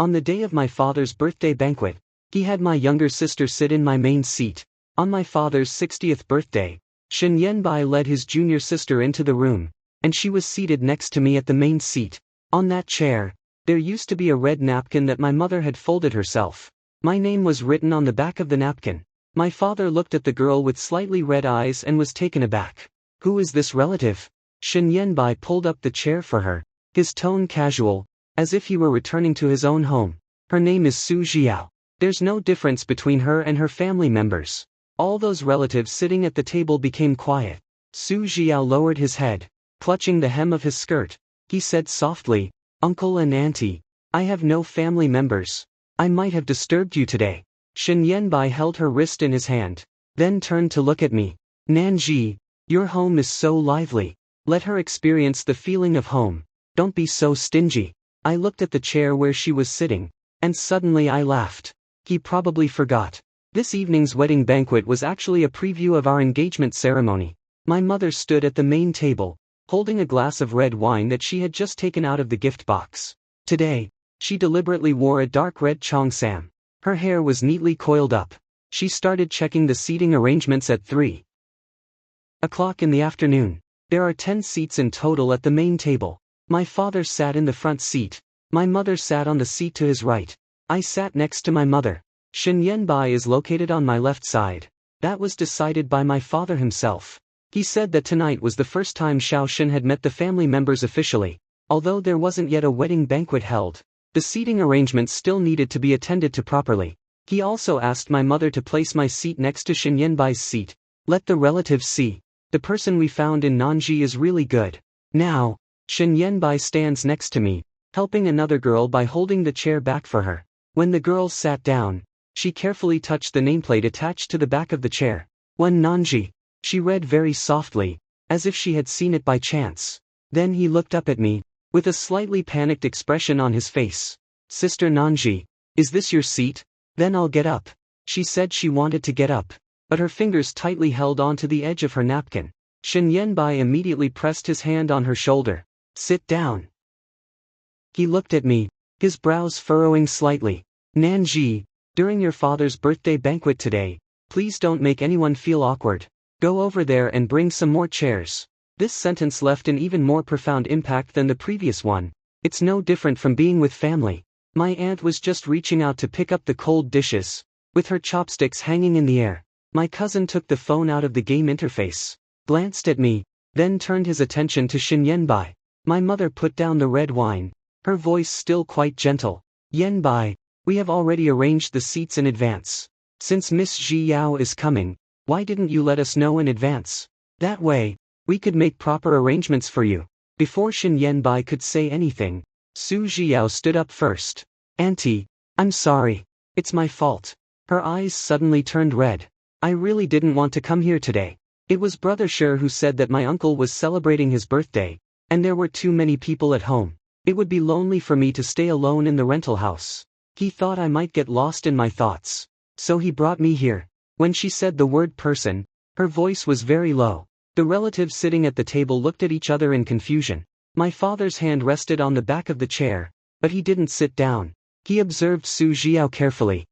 On the day of my father's birthday banquet, he had my younger sister sit in my main seat. On my father's 60th birthday, Shen Yanbai led his junior sister into the room, and she was seated next to me at the main seat. On that chair, there used to be a red napkin that my mother had folded herself. My name was written on the back of the napkin. My father looked at the girl with slightly red eyes and was taken aback. Who is this relative? Shen Yanbai pulled up the chair for her, his tone casual, as if he were returning to his own home. Her name is Su Jiao. There's no difference between her and her family members. All those relatives sitting at the table became quiet. Su Jiao lowered his head, clutching the hem of his skirt. He said softly, "Uncle and auntie, I have no family members. I might have disturbed you today." Shen Yanbai held her wrist in his hand, then turned to look at me. "Nanji, your home is so lively. Let her experience the feeling of home. Don't be so stingy." I looked at the chair where she was sitting, and suddenly I laughed. He probably forgot. This evening's wedding banquet was actually a preview of our engagement ceremony. My mother stood at the main table, holding a glass of red wine that she had just taken out of the gift box. Today, she deliberately wore a dark red cheongsam. Her hair was neatly coiled up. She started checking the seating arrangements at 3 o'clock in the afternoon. There are 10 seats in total at the main table. My father sat in the front seat. My mother sat on the seat to his right. I sat next to my mother. Shen Yanbai is located on my left side. That was decided by my father himself. He said that tonight was the first time Xiao Shen had met the family members officially. Although there wasn't yet a wedding banquet held, the seating arrangements still needed to be attended to properly. He also asked my mother to place my seat next to Shen Yanbai's seat. Let the relatives see. The person we found in Nanji is really good. Now, Shen Yanbai stands next to me, helping another girl by holding the chair back for her. When the girls sat down, she carefully touched the nameplate attached to the back of the chair. "One Nanji." She read very softly, as if she had seen it by chance. Then he looked up at me, with a slightly panicked expression on his face. "Sister Nanji, is this your seat? Then I'll get up." She said she wanted to get up, but her fingers tightly held onto the edge of her napkin. Shen Yanbai immediately pressed his hand on her shoulder. "Sit down." He looked at me, his brows furrowing slightly. "Nanji, during your father's birthday banquet today, please don't make anyone feel awkward. Go over there and bring some more chairs." This sentence left an even more profound impact than the previous one. It's no different from being with family. My aunt was just reaching out to pick up the cold dishes, with her chopsticks hanging in the air. My cousin took the phone out of the game interface, glanced at me, then turned his attention to Shen Yanbai. My mother put down the red wine, her voice still quite gentle. "Yanbai, we have already arranged the seats in advance. Since Miss Ji Yao is coming, why didn't you let us know in advance? That way, we could make proper arrangements for you." Before Shen Yanbai could say anything, Su Jiao stood up first. "Auntie, I'm sorry. It's my fault." Her eyes suddenly turned red. "I really didn't want to come here today. It was Brother Sher who said that my uncle was celebrating his birthday, and there were too many people at home. It would be lonely for me to stay alone in the rental house. He thought I might get lost in my thoughts. So he brought me here." When she said the word person, her voice was very low. The relatives sitting at the table looked at each other in confusion. My father's hand rested on the back of the chair, but he didn't sit down. He observed Su Jiao carefully,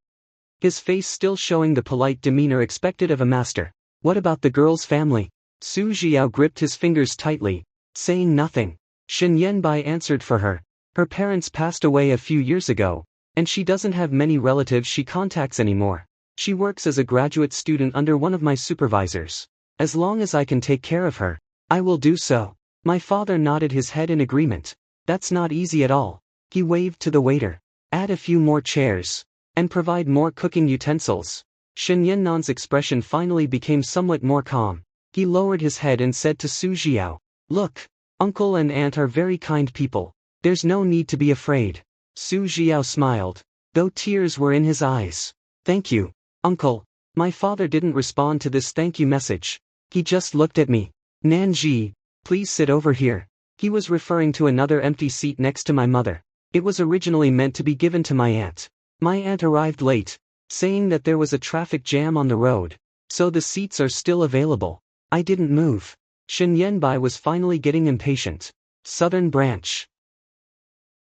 his face still showing the polite demeanor expected of a master. "What about the girl's family?" Su Jiao gripped his fingers tightly, saying nothing. Shen Yanbai answered for her. Her parents passed away a few years ago, and she doesn't have many relatives she contacts anymore. She works as a graduate student under one of my supervisors. As long as I can take care of her, I will do so. My father nodded his head in agreement. "That's not easy at all." He waved to the waiter. "Add a few more chairs, and provide more cooking utensils." Shen Yannan's expression finally became somewhat more calm. He lowered his head and said to Su Jiao, "Look, uncle and aunt are very kind people. There's no need to be afraid." Su Jiao smiled, though tears were in his eyes. "Thank you, uncle." My father didn't respond to this thank you message. He just looked at me. "Nanji, please sit over here." He was referring to another empty seat next to my mother. It was originally meant to be given to my aunt. My aunt arrived late, saying that there was a traffic jam on the road, so the seats are still available. I didn't move. Shen Yanbai was finally getting impatient. Southern Branch.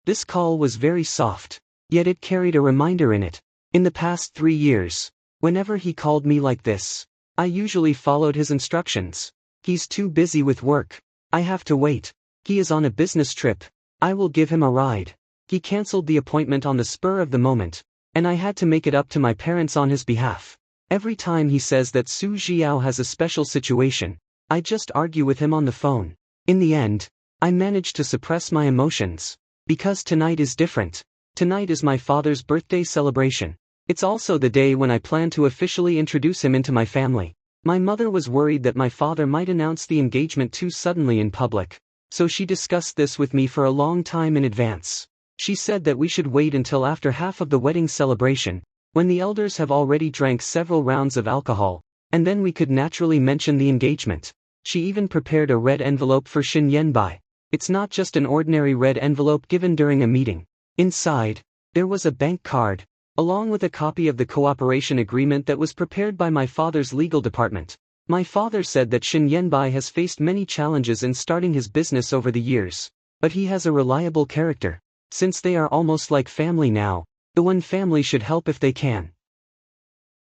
This call was very soft. Yet it carried a reminder in it. In the past 3 years, whenever he called me like this, I usually followed his instructions. He's too busy with work. I have to wait. He is on a business trip. I will give him a ride. He cancelled the appointment on the spur of the moment, and I had to make it up to my parents on his behalf. Every time he says that Su Jiao has a special situation, I just argue with him on the phone. In the end, I managed to suppress my emotions. Because tonight is different. Tonight is my father's birthday celebration. It's also the day when I plan to officially introduce him into my family. My mother was worried that my father might announce the engagement too suddenly in public, so she discussed this with me for a long time in advance. She said that we should wait until after half of the wedding celebration, when the elders have already drank several rounds of alcohol, and then we could naturally mention the engagement. She even prepared a red envelope for Xin Yanbai. It's not just an ordinary red envelope given during a meeting. Inside, there was a bank card, along with a copy of the cooperation agreement that was prepared by my father's legal department. My father said that Xin Yanbai has faced many challenges in starting his business over the years, but he has a reliable character. Since they are almost like family now, the one family should help if they can.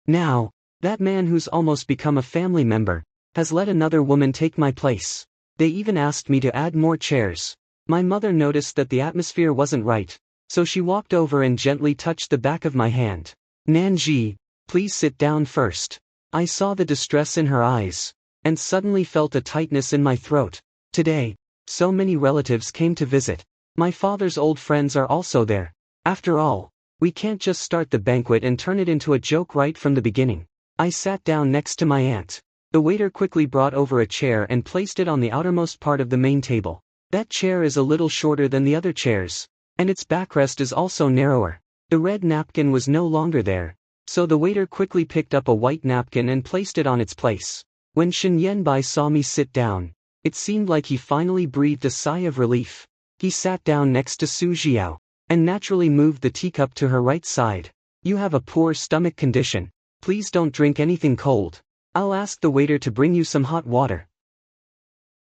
Now, that man who's almost become a family member, has let another woman take my place. They even asked me to add more chairs. My mother noticed that the atmosphere wasn't right, so she walked over and gently touched the back of my hand. Nanji, please sit down first. I saw the distress in her eyes, and suddenly felt a tightness in my throat. Today, so many relatives came to visit. My father's old friends are also there. After all, we can't just start the banquet and turn it into a joke right from the beginning. I sat down next to my aunt. The waiter quickly brought over a chair and placed it on the outermost part of the main table. That chair is a little shorter than the other chairs, and its backrest is also narrower. The red napkin was no longer there, so the waiter quickly picked up a white napkin and placed it on its place. When Xin Yanbai saw me sit down, it seemed like he finally breathed a sigh of relief. He sat down next to Su Jiao, and naturally moved the teacup to her right side. You have a poor stomach condition. Please don't drink anything cold. I'll ask the waiter to bring you some hot water.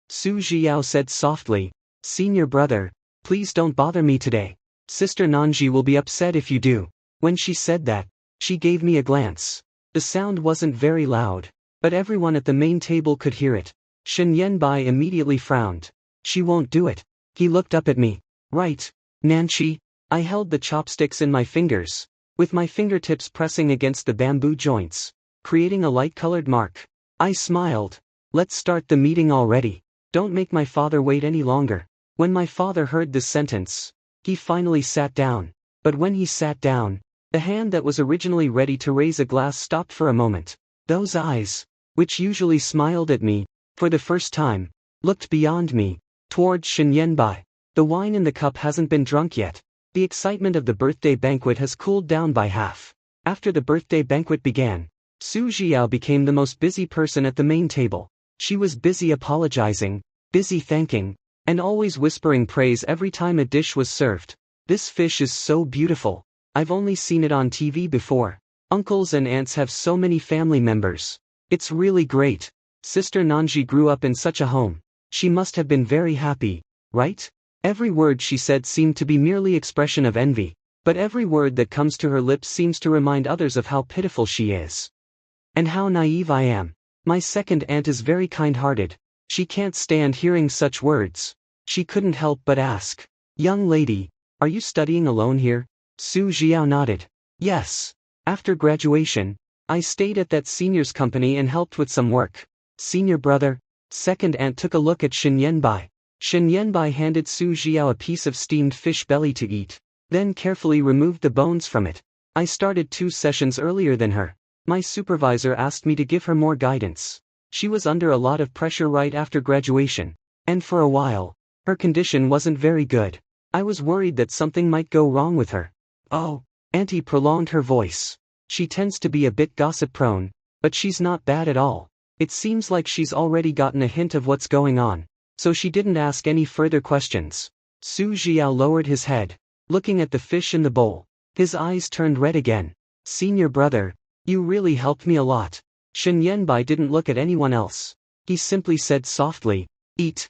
Su Jiao said softly, Senior brother, please don't bother me today. Sister Nanji will be upset if you do. When she said that, she gave me a glance. The sound wasn't very loud, but everyone at the main table could hear it. Xin Yanbai immediately frowned. She won't do it. He looked up at me. Right, Nanchi. I held the chopsticks in my fingers, with my fingertips pressing against the bamboo joints, creating a light-colored mark. I smiled. Let's start the meeting already. Don't make my father wait any longer. When my father heard this sentence, he finally sat down. But when he sat down, the hand that was originally ready to raise a glass stopped for a moment. Those eyes, which usually smiled at me, for the first time, looked beyond me, towards Xin Yanbai. The wine in the cup hasn't been drunk yet. The excitement of the birthday banquet has cooled down by half. After the birthday banquet began, Su Jiao became the most busy person at the main table. She was busy apologizing, busy thanking, and always whispering praise every time a dish was served. This fish is so beautiful. I've only seen it on TV before. Uncles and aunts have so many family members. It's really great. Sister Nanji grew up in such a home. She must have been very happy, right? Every word she said seemed to be merely expression of envy, but every word that comes to her lips seems to remind others of how pitiful she is. And how naive I am. My second aunt is very kind-hearted. She can't stand hearing such words. She couldn't help but ask, Young lady, are you studying alone here? Su Jiao nodded. Yes. After graduation, I stayed at that senior's company and helped with some work. Senior brother? Second aunt took a look at Xin Yanbai. Xin Yanbai handed Su Jiao a piece of steamed fish belly to eat, then carefully removed the bones from it. I started 2 sessions earlier than her. My supervisor asked me to give her more guidance. She was under a lot of pressure right after graduation, and for a while, her condition wasn't very good. I was worried that something might go wrong with her. Oh, Auntie prolonged her voice. She tends to be a bit gossip-prone, but she's not bad at all. It seems like she's already gotten a hint of what's going on, so she didn't ask any further questions. Su Jiao lowered his head, looking at the fish in the bowl. His eyes turned red again. Senior brother, you really helped me a lot. Xin Yanbai didn't look at anyone else. He simply said softly, Eat.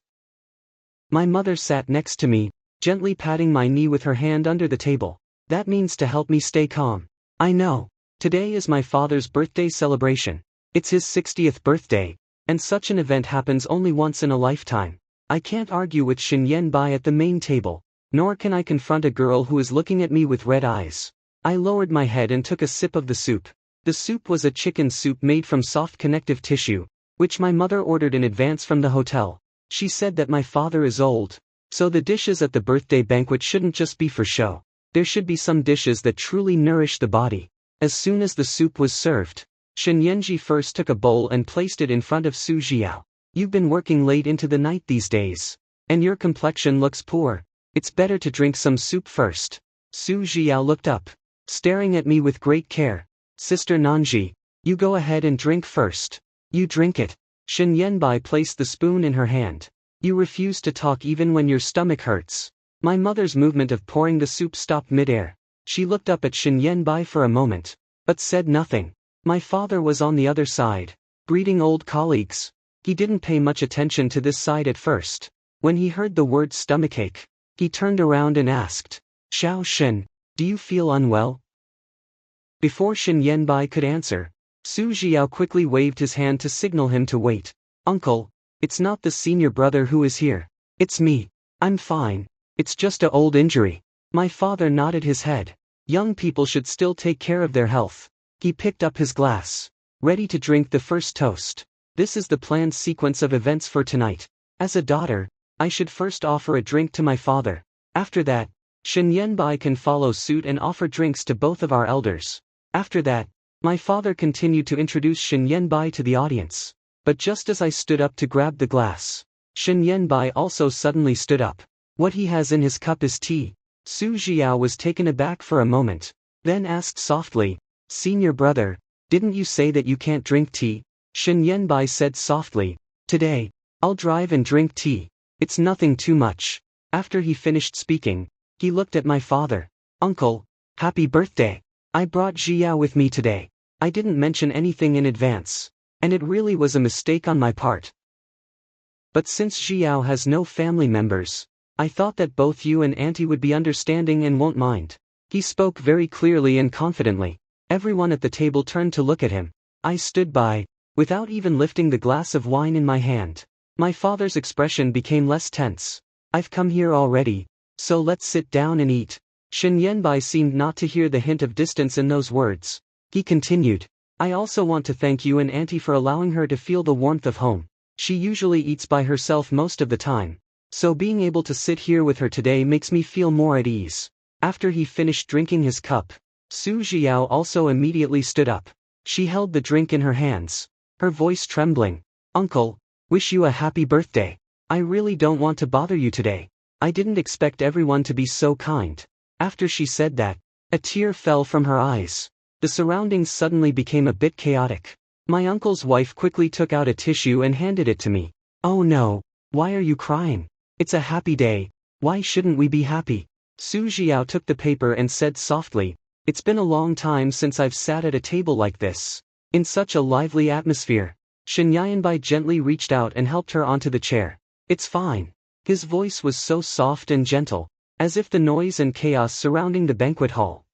My mother sat next to me, gently patting my knee with her hand under the table. That means to help me stay calm. I know. Today is my father's birthday celebration. It's his 60th birthday, and such an event happens only once in a lifetime. I can't argue with Shin Yen-bai at the main table, nor can I confront a girl who is looking at me with red eyes. I lowered my head and took a sip of the soup. The soup was a chicken soup made from soft connective tissue, which my mother ordered in advance from the hotel. She said that my father is old, so the dishes at the birthday banquet shouldn't just be for show. There should be some dishes that truly nourish the body. As soon as the soup was served, Shen Yanji first took a bowl and placed it in front of Su Jiao. You've been working late into the night these days, and your complexion looks poor. It's better to drink some soup first. Su Jiao looked up, staring at me with great care. Sister Nanji, you go ahead and drink first. You drink it. Shen Yanbai placed the spoon in her hand. You refuse to talk even when your stomach hurts. My mother's movement of pouring the soup stopped midair. She looked up at Shen Yanbai for a moment, but said nothing. My father was on the other side, greeting old colleagues. He didn't pay much attention to this side at first. When he heard the word stomachache, he turned around and asked, Xiao Shen, do you feel unwell? Before Shen Yanbai could answer, Su Jiao quickly waved his hand to signal him to wait. Uncle, it's not the senior brother who is here. It's me. I'm fine. It's just a old injury. My father nodded his head. Young people should still take care of their health. He picked up his glass, ready to drink the first toast. This is the planned sequence of events for tonight. As a daughter, I should first offer a drink to my father. After that, Shen Yanbai can follow suit and offer drinks to both of our elders. After that, my father continued to introduce Shen Yanbai to the audience. But just as I stood up to grab the glass, Shen Yanbai also suddenly stood up. What he has in his cup is tea. Su Jiao was taken aback for a moment, then asked softly, Senior brother, didn't you say that you can't drink tea? Shen Yanbai said softly, Today, I'll drive and drink tea. It's nothing too much. After he finished speaking, he looked at my father. Uncle, happy birthday. I brought Jiao with me today. I didn't mention anything in advance, and it really was a mistake on my part. But since Jiao has no family members, I thought that both you and Auntie would be understanding and won't mind. He spoke very clearly and confidently. Everyone at the table turned to look at him. I stood by, without even lifting the glass of wine in my hand. My father's expression became less tense. I've come here already, so let's sit down and eat. Shen Yanbai seemed not to hear the hint of distance in those words. He continued, I also want to thank you and Auntie for allowing her to feel the warmth of home. She usually eats by herself most of the time, so being able to sit here with her today makes me feel more at ease. After he finished drinking his cup, Su Jiao also immediately stood up. She held the drink in her hands, her voice trembling. Uncle, wish you a happy birthday. I really don't want to bother you today. I didn't expect everyone to be so kind. After she said that, a tear fell from her eyes. The surroundings suddenly became a bit chaotic. My uncle's wife quickly took out a tissue and handed it to me. Oh no, why are you crying? It's a happy day. Why shouldn't we be happy? Su Jiao took the paper and said softly, It's been a long time since I've sat at a table like this, in such a lively atmosphere. Shen Yanbai gently reached out and helped her onto the chair. It's fine. His voice was so soft and gentle, as if the noise and chaos surrounding the banquet hall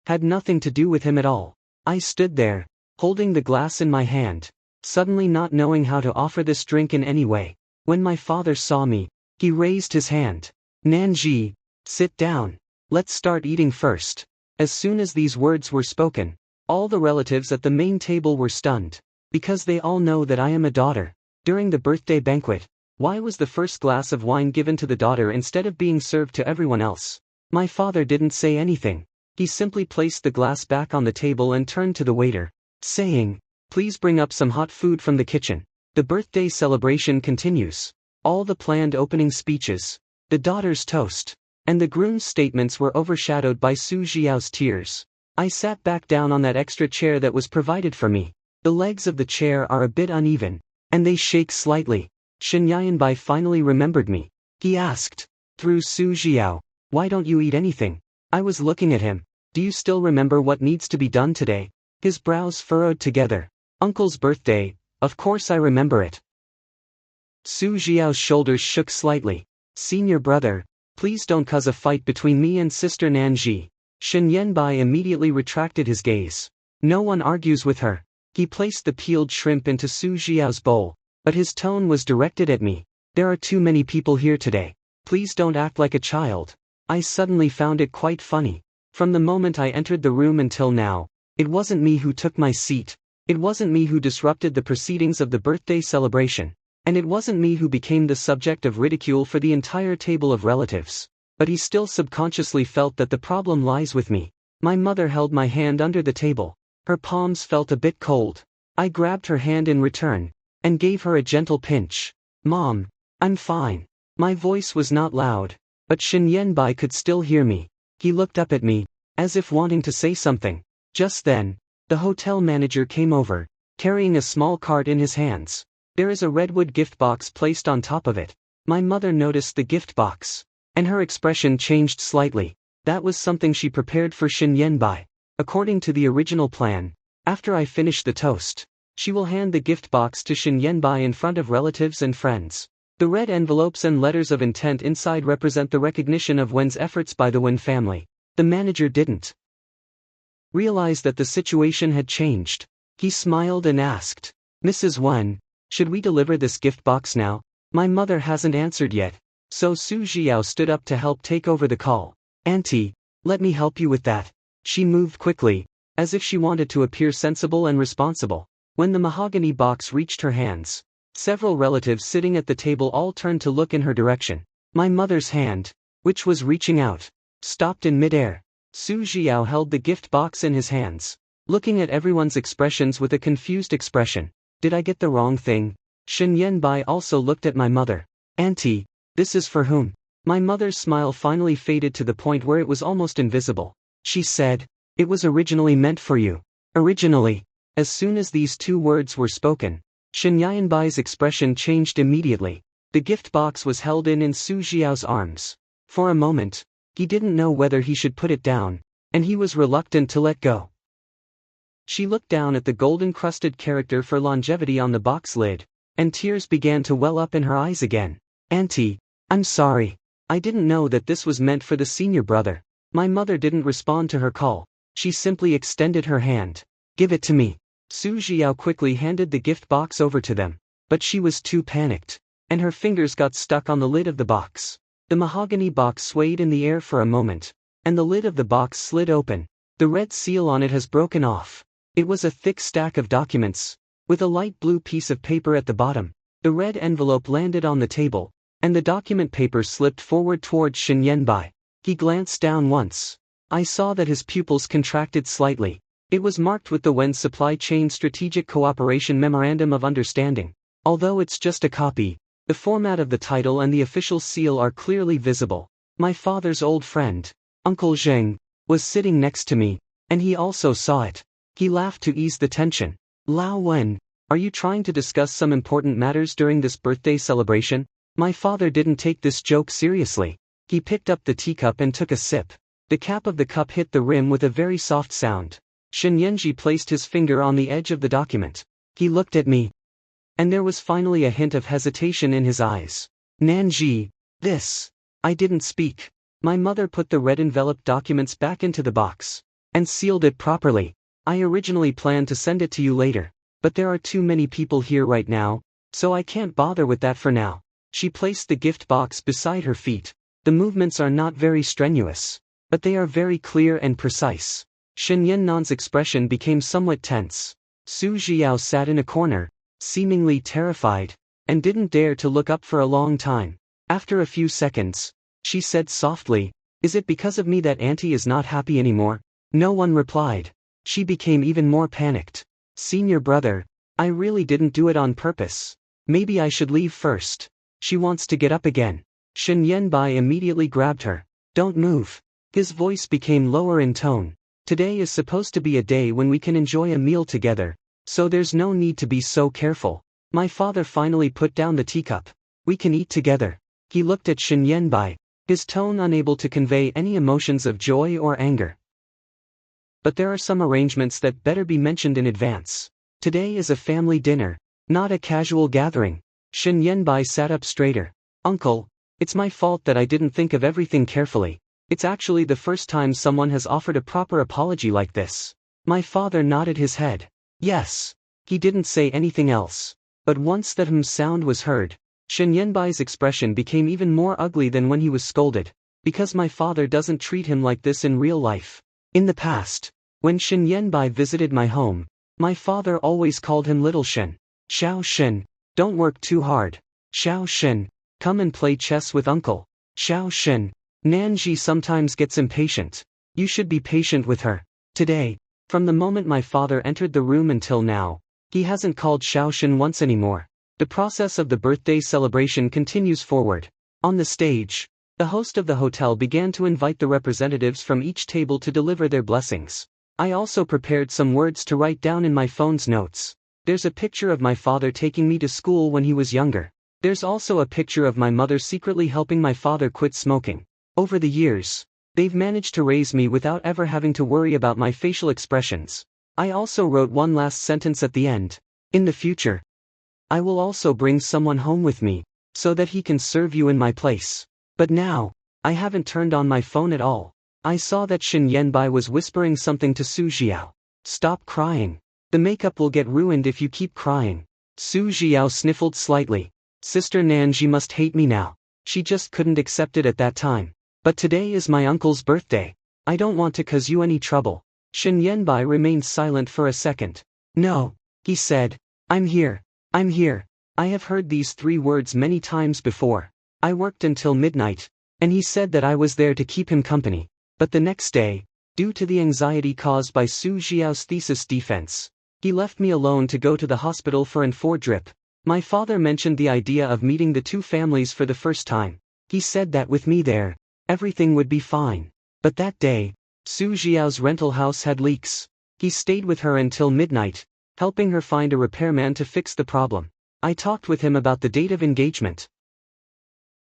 had nothing to do with him at all. I stood there, holding the glass in my hand, suddenly not knowing how to offer this drink in any way. When my father saw me, he raised his hand. Nanji, sit down. Let's start eating first. As soon as these words were spoken, all the relatives at the main table were stunned, because they all know that I am a daughter. During the birthday banquet, why was the first glass of wine given to the daughter instead of being served to everyone else? My father didn't say anything. He simply placed the glass back on the table and turned to the waiter, saying, Please bring up some hot food from the kitchen. The birthday celebration continues. All the planned opening speeches, the daughter's toast, and the groom's statements were overshadowed by Su Jiao's tears. I sat back down on that extra chair that was provided for me. The legs of the chair are a bit uneven, and they shake slightly. Shen Yanbai finally remembered me. He asked, through Su Jiao, Why don't you eat anything? I was looking at him. Do you still remember what needs to be done today? His brows furrowed together. Uncle's birthday, of course I remember it. Su Jiao's shoulders shook slightly. Senior brother, Please don't cause a fight between me and Sister Nanji. Shen Yanbai immediately retracted his gaze. No one argues with her. He placed the peeled shrimp into Su Jiao's bowl, but his tone was directed at me. There are too many people here today. Please don't act like a child. I suddenly found it quite funny. From the moment I entered the room until now, it wasn't me who took my seat. It wasn't me who disrupted the proceedings of the birthday celebration. And it wasn't me who became the subject of ridicule for the entire table of relatives. But he still subconsciously felt that the problem lies with me. My mother held my hand under the table. Her palms felt a bit cold. I grabbed her hand in return, and gave her a gentle pinch. Mom, I'm fine. My voice was not loud, but Shen Yanbai could still hear me. He looked up at me, as if wanting to say something. Just then, the hotel manager came over, carrying a small cart in his hands. There is a redwood gift box placed on top of it. My mother noticed the gift box, and her expression changed slightly. That was something she prepared for Shen Yanbai. According to the original plan, after I finish the toast, she will hand the gift box to Shen Yanbai in front of relatives and friends. The red envelopes and letters of intent inside represent the recognition of Wen's efforts by the Wen family. The manager didn't realize that the situation had changed. He smiled and asked, Mrs. Wen, should we deliver this gift box now? My mother hasn't answered yet, so Su Jiao stood up to help take over the call. Auntie, let me help you with that. She moved quickly, as if she wanted to appear sensible and responsible. When the mahogany box reached her hands, several relatives sitting at the table all turned to look in her direction. My mother's hand, which was reaching out, stopped in midair. Su Jiao held the gift box in his hands, looking at everyone's expressions with a confused expression. Did I get the wrong thing? Shen Yanbai also looked at my mother. Auntie, this is for whom? My mother's smile finally faded to the point where it was almost invisible. She said, it was originally meant for you. Originally. As soon as these two words were spoken, Shen Yanbai's expression changed immediately. The gift box was held in Su Jiao's arms. For a moment, he didn't know whether he should put it down, and he was reluctant to let go. She looked down at the gold-encrusted character for longevity on the box lid, and tears began to well up in her eyes again. Auntie, I'm sorry. I didn't know that this was meant for the senior brother. My mother didn't respond to her call. She simply extended her hand. Give it to me. Su Jiao quickly handed the gift box over to them, but she was too panicked, and her fingers got stuck on the lid of the box. The mahogany box swayed in the air for a moment, and the lid of the box slid open. The red seal on it has broken off. It was a thick stack of documents, with a light blue piece of paper at the bottom. The red envelope landed on the table, and the document paper slipped forward towards Shen Yanbai. He glanced down once. I saw that his pupils contracted slightly. It was marked with the Wen Supply Chain Strategic Cooperation Memorandum of Understanding. Although it's just a copy, the format of the title and the official seal are clearly visible. My father's old friend, Uncle Zheng, was sitting next to me, and he also saw it. He laughed to ease the tension. Lao Wen, are you trying to discuss some important matters during this birthday celebration? My father didn't take this joke seriously. He picked up the teacup and took a sip. The cap of the cup hit the rim with a very soft sound. Shen Yanji placed his finger on the edge of the document. He looked at me, and there was finally a hint of hesitation in his eyes. Nanji, this. I didn't speak. My mother put the red enveloped documents back into the box, and sealed it properly. I originally planned to send it to you later, but there are too many people here right now, so I can't bother with that for now. She placed the gift box beside her feet. The movements are not very strenuous, but they are very clear and precise. Shen Yannan's expression became somewhat tense. Su Jiao sat in a corner, seemingly terrified, and didn't dare to look up for a long time. After a few seconds, she said softly, is it because of me that Auntie is not happy anymore? No one replied. She became even more panicked. Senior brother, I really didn't do it on purpose. Maybe I should leave first. She wants to get up again. Shen Yanbai immediately grabbed her. Don't move. His voice became lower in tone. Today is supposed to be a day when we can enjoy a meal together, so there's no need to be so careful. My father finally put down the teacup. We can eat together. He looked at Shen Yanbai, his tone unable to convey any emotions of joy or anger. But there are some arrangements that better be mentioned in advance. Today is a family dinner, not a casual gathering. Shen Yanbai sat up straighter. Uncle, It's my fault that I didn't think of everything carefully. It's actually the first time someone has offered a proper apology like this. My father nodded his head. Yes. He didn't say anything else. But once that sound was heard, Shen Yanbai's expression became even more ugly than when he was scolded, because my father doesn't treat him like this in real life. In the past, when Shen Yanbai visited my home, my father always called him Little Shen. Xiao Shen, don't work too hard. Xiao Shen, come and play chess with uncle. Xiao Shen, Nanji sometimes gets impatient. You should be patient with her. Today, from the moment my father entered the room until now, he hasn't called Xiao Shen once anymore. The process of the birthday celebration continues forward. On the stage, the host of the hotel began to invite the representatives from each table to deliver their blessings. I also prepared some words to write down in my phone's notes. There's a picture of my father taking me to school when he was younger. There's also a picture of my mother secretly helping my father quit smoking. Over the years, they've managed to raise me without ever having to worry about my facial expressions. I also wrote one last sentence at the end. In the future, I will also bring someone home with me, so that he can serve you in my place. But now, I haven't turned on my phone at all. I saw that Shen Yanbai was whispering something to Su Jiao. Stop crying. The makeup will get ruined if you keep crying. Su Jiao sniffled slightly. Sister Nanji must hate me now. She just couldn't accept it at that time. But today is my uncle's birthday. I don't want to cause you any trouble. Shen Yanbai remained silent for a second. No, he said. I'm here. I'm here. I have heard these 3 words many times before. I worked until midnight, and he said that I was there to keep him company. But the next day, due to the anxiety caused by Su Jiao's thesis defense, he left me alone to go to the hospital for an 4 drip. My father mentioned the idea of meeting the 2 families for the first time. He said that with me there, everything would be fine. But that day, Su Jiao's rental house had leaks. He stayed with her until midnight, helping her find a repairman to fix the problem. I talked with him about the date of engagement.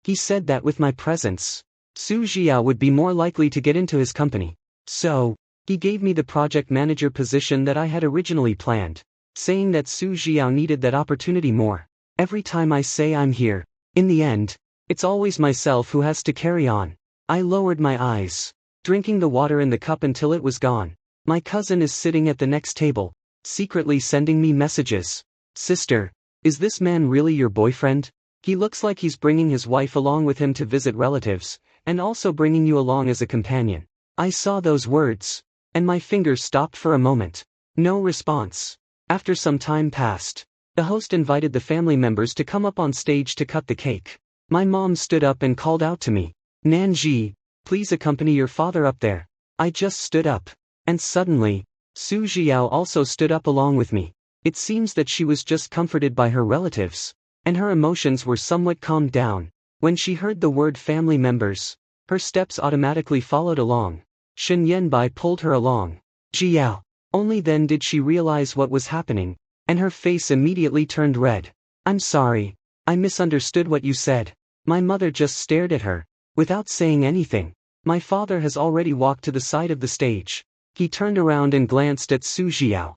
He said that with my presence, Su Jiao would be more likely to get into his company. So, he gave me the project manager position that I had originally planned, saying that Su Jiao needed that opportunity more. Every time I say I'm here, in the end, it's always myself who has to carry on. I lowered my eyes, drinking the water in the cup until it was gone. My cousin is sitting at the next table, secretly sending me messages. Sister, is this man really your boyfriend? He looks like he's bringing his wife along with him to visit relatives, and also bringing you along as a companion. I saw those words, and my fingers stopped for a moment. No response. After some time passed, the host invited the family members to come up on stage to cut the cake. My mom stood up and called out to me, Nanji, please accompany your father up there. I just stood up, and suddenly, Su Jiao also stood up along with me. It seems that she was just comforted by her relatives, and her emotions were somewhat calmed down. When she heard the word family members, her steps automatically followed along. Shen Yanbai pulled her along. Jiao. Only then did she realize what was happening, and her face immediately turned red. I'm sorry. I misunderstood what you said. My mother just stared at her, without saying anything. My father has already walked to the side of the stage. He turned around and glanced at Su Jiao.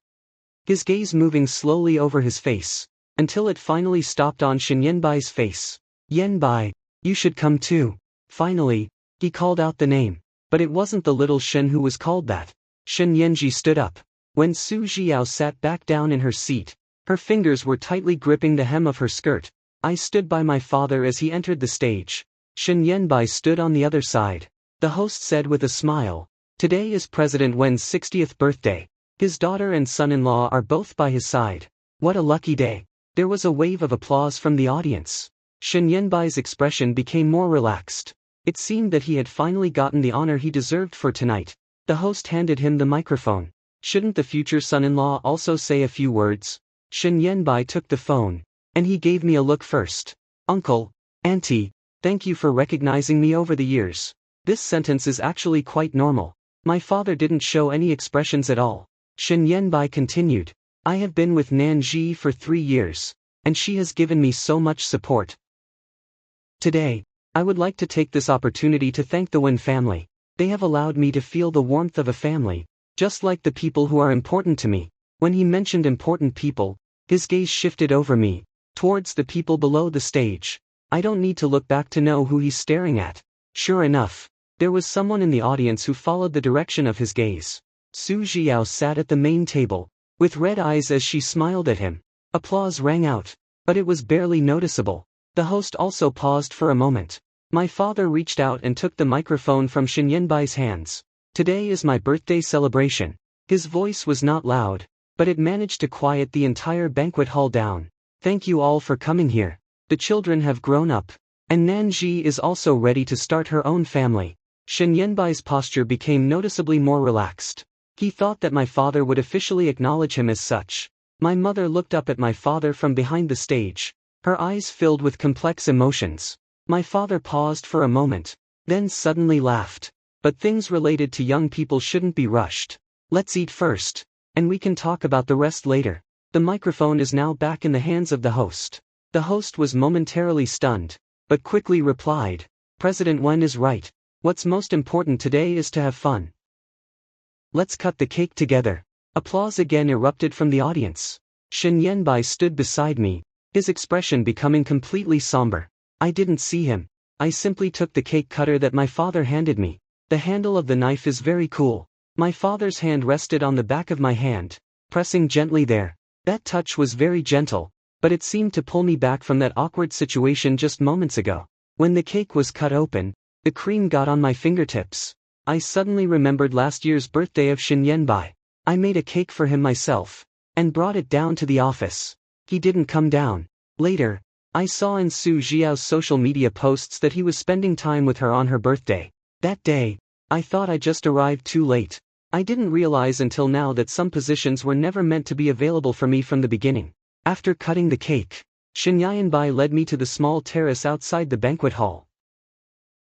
His gaze moving slowly over his face, until it finally stopped on Shen Yanbai's face. Yanbai, you should come too. Finally, he called out the name, but it wasn't the little Shen who was called that. Shen Yanji stood up. When Su Jiao sat back down in her seat, her fingers were tightly gripping the hem of her skirt. I stood by my father as he entered the stage. Shen Yanbai stood on the other side. The host said with a smile, today is President Wen's 60th birthday. His daughter and son-in-law are both by his side. What a lucky day. There was a wave of applause from the audience. Shen Yanbai's expression became more relaxed. It seemed that he had finally gotten the honor he deserved for tonight. The host handed him the microphone. Shouldn't the future son-in-law also say a few words? Shen Yanbai took the phone, and he gave me a look first. Uncle, Auntie, thank you for recognizing me over the years. This sentence is actually quite normal. My father didn't show any expressions at all. Shen Yanbai continued. I have been with Nanji for 3 years, and she has given me so much support. Today, I would like to take this opportunity to thank the Wen family. They have allowed me to feel the warmth of a family, just like the people who are important to me. When he mentioned important people, his gaze shifted over me, towards the people below the stage. I don't need to look back to know who he's staring at. Sure enough, there was someone in the audience who followed the direction of his gaze. Su Jiao sat at the main table, with red eyes as she smiled at him. Applause rang out, but it was barely noticeable. The host also paused for a moment. My father reached out and took the microphone from Shen Yanbai's hands. Today is my birthday celebration. His voice was not loud, but it managed to quiet the entire banquet hall down. Thank you all for coming here. The children have grown up, and Nanji is also ready to start her own family. Shen Yanbai's posture became noticeably more relaxed. He thought that my father would officially acknowledge him as such. My mother looked up at my father from behind the stage, her eyes filled with complex emotions. My father paused for a moment, then suddenly laughed. But things related to young people shouldn't be rushed. Let's eat first, and we can talk about the rest later. The microphone is now back in the hands of the host. The host was momentarily stunned, but quickly replied, President Wen is right. What's most important today is to have fun. Let's cut the cake together. Applause again erupted from the audience. Shen Yanbai stood beside me, his expression becoming completely somber. I didn't see him. I simply took the cake cutter that my father handed me. The handle of the knife is very cool. My father's hand rested on the back of my hand, pressing gently there. That touch was very gentle, but it seemed to pull me back from that awkward situation just moments ago. When the cake was cut open, the cream got on my fingertips. I suddenly remembered last year's birthday of Shen Yanbai. I made a cake for him myself, and brought it down to the office. He didn't come down. Later, I saw in Su Jiao's social media posts that he was spending time with her on her birthday. That day, I thought I just arrived too late. I didn't realize until now that some positions were never meant to be available for me from the beginning. After cutting the cake, Shen Yanbai led me to the small terrace outside the banquet hall.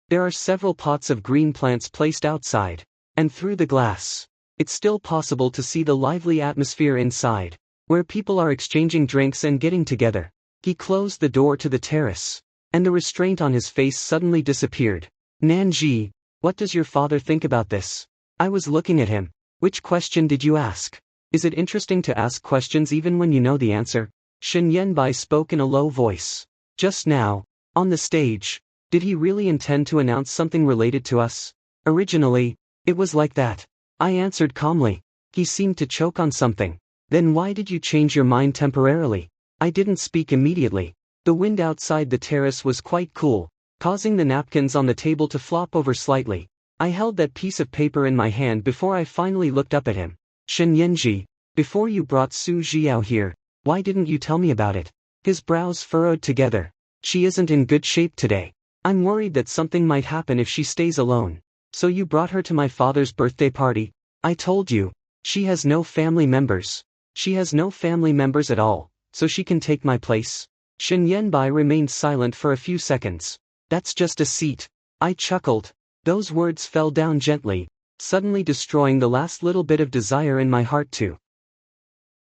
There are several pots of green plants placed outside, and through the glass, it's still possible to see the lively atmosphere inside, where people are exchanging drinks and getting together. He closed the door to the terrace, and the restraint on his face suddenly disappeared. Nanji, what does your father think about this? I was looking at him. Which question did you ask? Is it interesting to ask questions even when you know the answer? Shen Yanbai spoke in a low voice. Just now, on the stage, did he really intend to announce something related to us? Originally, it was like that. I answered calmly. He seemed to choke on something. Then why did you change your mind temporarily? I didn't speak immediately. The wind outside the terrace was quite cool, causing the napkins on the table to flop over slightly. I held that piece of paper in my hand before I finally looked up at him. Shen Yanji, before you brought Su Jiao here, why didn't you tell me about it? His brows furrowed together. She isn't in good shape today. I'm worried that something might happen if she stays alone. So you brought her to my father's birthday party? I told you. She has no family members. She has no family members at all, so she can take my place. Shen Yanbai remained silent for a few seconds. That's just a seat. I chuckled. Those words fell down gently, suddenly destroying the last little bit of desire in my heart to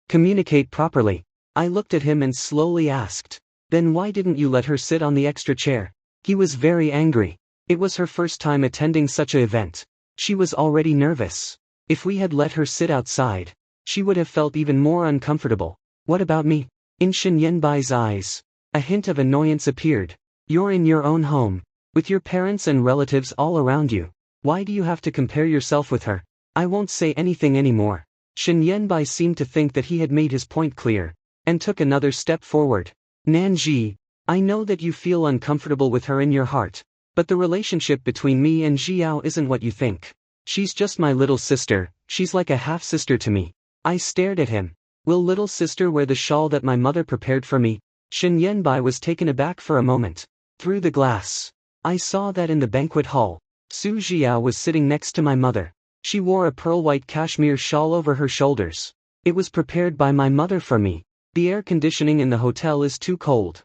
communicate properly. I looked at him and slowly asked, then why didn't you let her sit on the extra chair? He was very angry. It was her first time attending such an event. She was already nervous. If we had let her sit outside, she would have felt even more uncomfortable. What about me? In Shen Yanbai's eyes, a hint of annoyance appeared. You're in your own home, with your parents and relatives all around you. Why do you have to compare yourself with her? I won't say anything anymore. Shen Yanbai seemed to think that he had made his point clear, and took another step forward. Nanji, I know that you feel uncomfortable with her in your heart, but the relationship between me and Jiao isn't what you think. She's just my little sister, she's like a half-sister to me. I stared at him. Will little sister wear the shawl that my mother prepared for me? Shen Yanbai was taken aback for a moment. Through the glass, I saw that in the banquet hall, Su Jiao was sitting next to my mother. She wore a pearl-white cashmere shawl over her shoulders. It was prepared by my mother for me. The air conditioning in the hotel is too cold.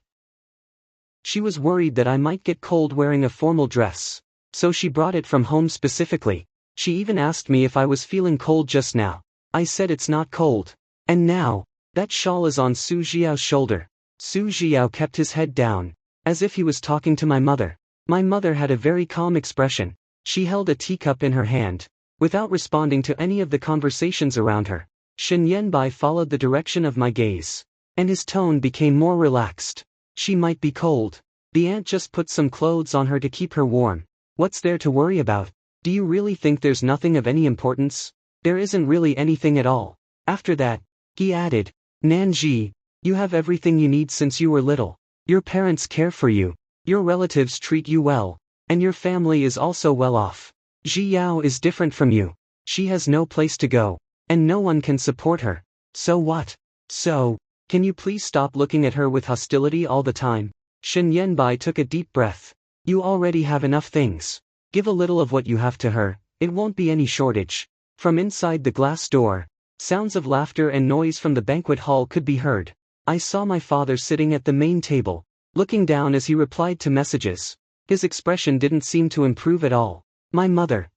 She was worried that I might get cold wearing a formal dress, so she brought it from home specifically. She even asked me if I was feeling cold just now. I said it's not cold. And now, that shawl is on Su Jiao's shoulder. Su Jiao kept his head down, as if he was talking to my mother. My mother had a very calm expression. She held a teacup in her hand, without responding to any of the conversations around her. Shen Yanbai followed the direction of my gaze, and his tone became more relaxed. She might be cold. The aunt just put some clothes on her to keep her warm. What's there to worry about? Do you really think there's nothing of any importance? There isn't really anything at all. After that, he added, Nanji, you have everything you need since you were little. Your parents care for you. Your relatives treat you well. And your family is also well off. Ji Yao is different from you. She has no place to go. And no one can support her. So what? So, can you please stop looking at her with hostility all the time? Shen Yanbai took a deep breath. You already have enough things. Give a little of what you have to her, it won't be any shortage. From inside the glass door, sounds of laughter and noise from the banquet hall could be heard. I saw my father sitting at the main table, looking down as he replied to messages. His expression didn't seem to improve at all. My mother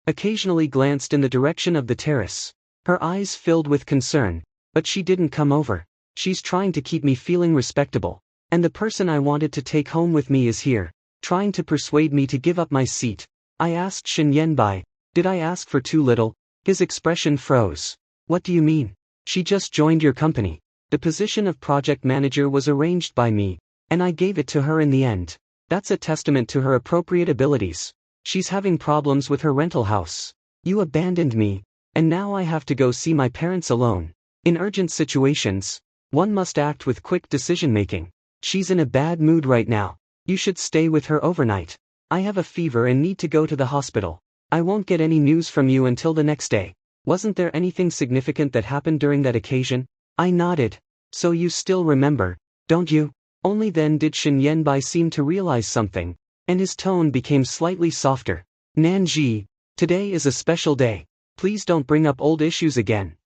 occasionally glanced in the direction of the terrace. Her eyes filled with concern, but she didn't come over. She's trying to keep me feeling respectable. And the person I wanted to take home with me is here, trying to persuade me to give up my seat. I asked Shen Yanbai, did I ask for too little? His expression froze. What do you mean? She just joined your company. The position of project manager was arranged by me, and I gave it to her in the end. That's a testament to her appropriate abilities. She's having problems with her rental house. You abandoned me, and now I have to go see my parents alone. In urgent situations, one must act with quick decision-making. She's in a bad mood right now. You should stay with her overnight. I have a fever and need to go to the hospital. I won't get any news from you until the next day. Wasn't there anything significant that happened during that occasion? I nodded. So you still remember, don't you? Only then did Shen Yanbai seem to realize something, and his tone became slightly softer. Nanji, today is a special day. Please don't bring up old issues again.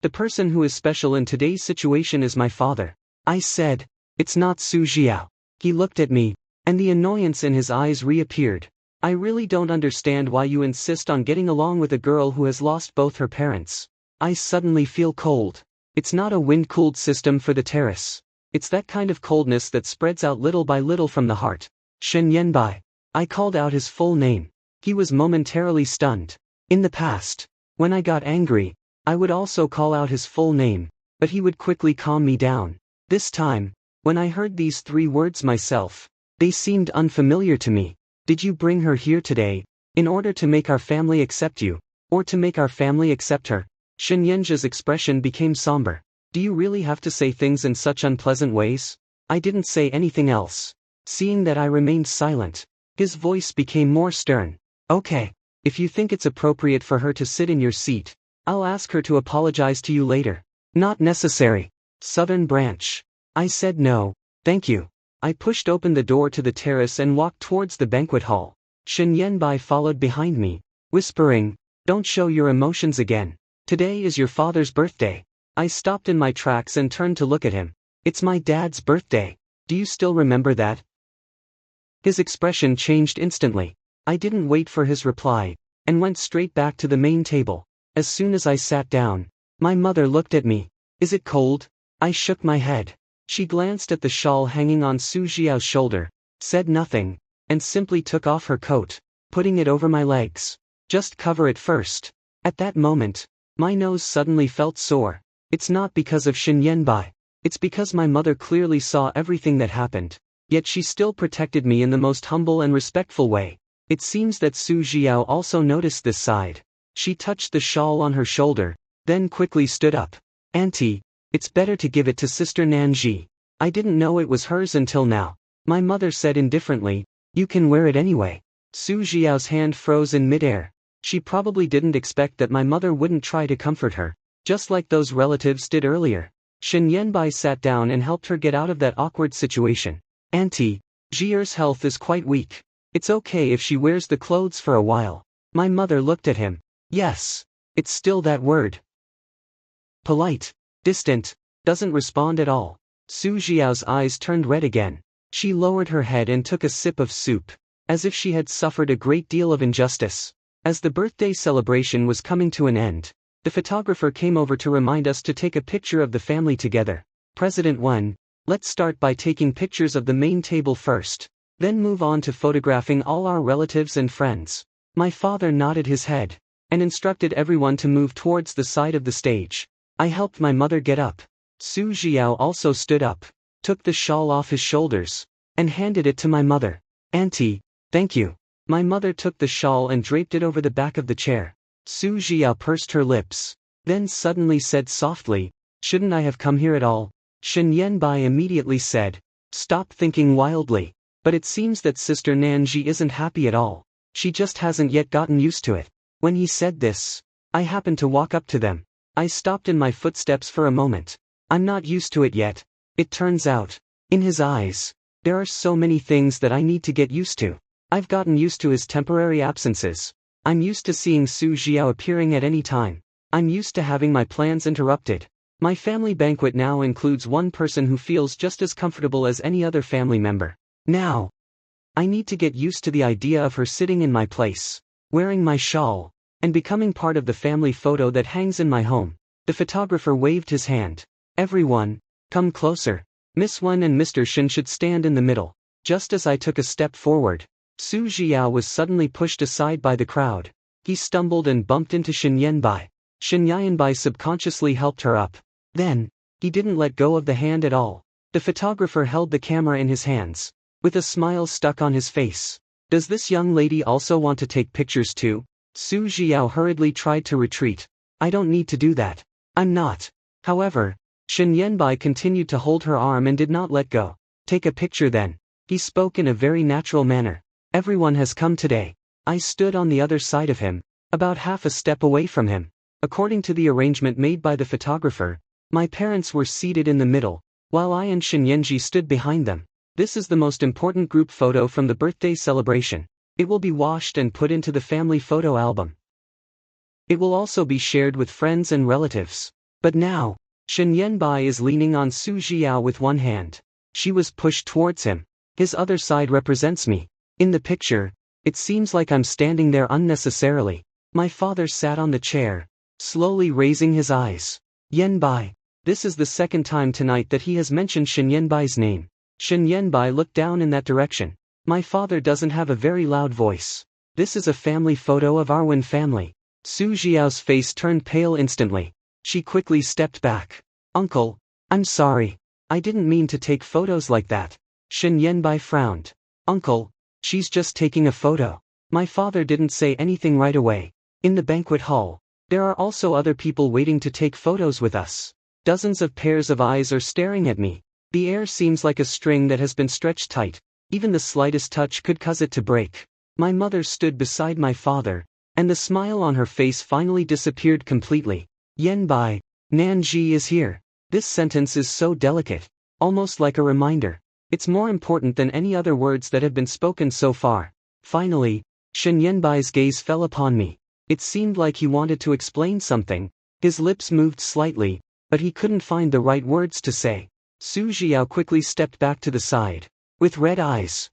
The person who is special in today's situation is my father. I said, it's not Su Jiao. He looked at me, and the annoyance in his eyes reappeared. I really don't understand why you insist on getting along with a girl who has lost both her parents. I suddenly feel cold. It's not a wind-cooled system for the terrace. It's that kind of coldness that spreads out little by little from the heart. Shen Yanbai. I called out his full name. He was momentarily stunned. In the past, when I got angry, I would also call out his full name, but he would quickly calm me down. This time, when I heard these 3 words myself, they seemed unfamiliar to me. Did you bring her here today, in order to make our family accept you, or to make our family accept her? Shen Yanji's expression became somber. Do you really have to say things in such unpleasant ways? I didn't say anything else. Seeing that I remained silent, his voice became more stern. Okay, if you think it's appropriate for her to sit in your seat, I'll ask her to apologize to you later. Not necessary. Southern Branch. I said no, thank you. I pushed open the door to the terrace and walked towards the banquet hall. Shen Yanbai followed behind me, whispering, don't show your emotions again. Today is your father's birthday. I stopped in my tracks and turned to look at him. It's my dad's birthday. Do you still remember that? His expression changed instantly. I didn't wait for his reply, and went straight back to the main table. As soon as I sat down, my mother looked at me. Is it cold? I shook my head. She glanced at the shawl hanging on Su Jiao's shoulder, said nothing, and simply took off her coat, putting it over my legs. Just cover it first. At that moment, my nose suddenly felt sore. It's not because of Shen Yanbai. It's because my mother clearly saw everything that happened. Yet she still protected me in the most humble and respectful way. It seems that Su Jiao also noticed this side. She touched the shawl on her shoulder, then quickly stood up. Auntie, it's better to give it to Sister Nanji. I didn't know it was hers until now. My mother said indifferently, you can wear it anyway. Su Jiao's hand froze in midair. She probably didn't expect that my mother wouldn't try to comfort her, just like those relatives did earlier. Shen Yanbai sat down and helped her get out of that awkward situation. Auntie, Jier's health is quite weak. It's okay if she wears the clothes for a while. My mother looked at him. Yes. It's still that word. Polite. Distant. Doesn't respond at all. Su Jiao's eyes turned red again. She lowered her head and took a sip of soup, as if she had suffered a great deal of injustice. As the birthday celebration was coming to an end, the photographer came over to remind us to take a picture of the family together. President 1, let's start by taking pictures of the main table first, then move on to photographing all our relatives and friends. My father nodded his head, and instructed everyone to move towards the side of the stage. I helped my mother get up. Su Jiao also stood up. took the shawl off his shoulders, and handed it to my mother. "Auntie, thank you." My mother took the shawl and draped it over the back of the chair. Su Jiao pursed her lips, then suddenly said softly, "Shouldn't I have come here at all?" Shen Yanbai immediately said, "Stop thinking wildly." But it seems that Sister Nanji isn't happy at all. She just hasn't yet gotten used to it. When he said this, I happened to walk up to them. I stopped in my footsteps for a moment. I'm not used to it yet. It turns out, in his eyes, there are so many things that I need to get used to. I've gotten used to his temporary absences. I'm used to seeing Su Jiao appearing at any time. I'm used to having my plans interrupted. My family banquet now includes one person who feels just as comfortable as any other family member. Now, I need to get used to the idea of her sitting in my place, wearing my shawl, and becoming part of the family photo that hangs in my home. The photographer waved his hand. "Everyone, come closer. Miss Wen and Mr. Shin should stand in the middle." Just as I took a step forward, Su Jiao was suddenly pushed aside by the crowd. He stumbled and bumped into Shen Yanbai. Shen Yanbai subconsciously helped her up. Then, he didn't let go of the hand at all. The photographer held the camera in his hands, with a smile stuck on his face. "Does this young lady also want to take pictures too?" Su Jiao hurriedly tried to retreat. "I don't need to do that. I'm not." However, Shen Yanbai continued to hold her arm and did not let go. "Take a picture then." He spoke in a very natural manner. "Everyone has come today." I stood on the other side of him, about half a step away from him. According to the arrangement made by the photographer, my parents were seated in the middle, while I and Shen Yanji stood behind them. This is the most important group photo from the birthday celebration. It will be washed and put into the family photo album. It will also be shared with friends and relatives. But now, Shen Yanbai is leaning on Su Jiao with one hand. She was pushed towards him. His other side represents me. In the picture, it seems like I'm standing there unnecessarily. My father sat on the chair, slowly raising his eyes. "Yanbai." This is the second time tonight that he has mentioned Shen Yanbai's name. Shen Yanbai looked down in that direction. "My father doesn't have a very loud voice. This is a family photo of our Wen family." Su Jiao's face turned pale instantly. She quickly stepped back. "Uncle, I'm sorry. I didn't mean to take photos like that." Shen Yanbai frowned. "Uncle, she's just taking a photo." My father didn't say anything right away. In the banquet hall, there are also other people waiting to take photos with us. Dozens of pairs of eyes are staring at me. The air seems like a string that has been stretched tight. Even the slightest touch could cause it to break. My mother stood beside my father, and the smile on her face finally disappeared completely. "Yanbai, Nanji is here." This sentence is so delicate, almost like a reminder. It's more important than any other words that have been spoken so far. Finally, Shen Yanbai's gaze fell upon me. It seemed like he wanted to explain something. His lips moved slightly, but he couldn't find the right words to say. Su Jiao quickly stepped back to the side, with red eyes.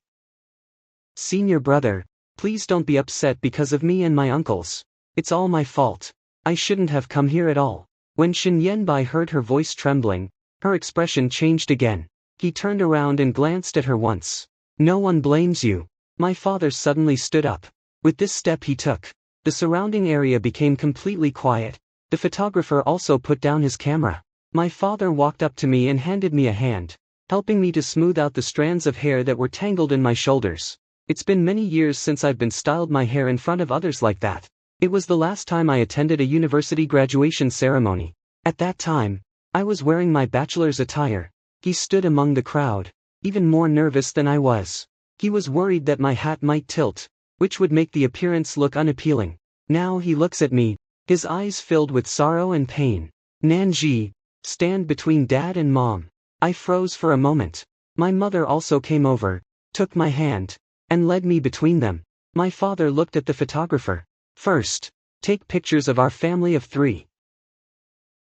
"Senior brother, please don't be upset because of me and my uncles. It's all my fault. I shouldn't have come here at all." When Shen Yanbai heard her voice trembling, her expression changed again. He turned around and glanced at her once. "No one blames you." My father suddenly stood up. With this step he took, the surrounding area became completely quiet. The photographer also put down his camera. My father walked up to me and handed me a hand, helping me to smooth out the strands of hair that were tangled in my shoulders. It's been many years since I've been styled my hair in front of others like that. It was the last time I attended a university graduation ceremony. At that time, I was wearing my bachelor's attire. He stood among the crowd, even more nervous than I was. He was worried that my hat might tilt, which would make the appearance look unappealing. Now he looks at me, his eyes filled with sorrow and pain. "Nanji, stand between Dad and Mom." I froze for a moment. My mother also came over, took my hand, and led me between them. My father looked at the photographer. "First, take pictures of our family of 3.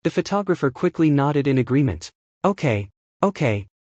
The photographer quickly nodded in agreement. Okay.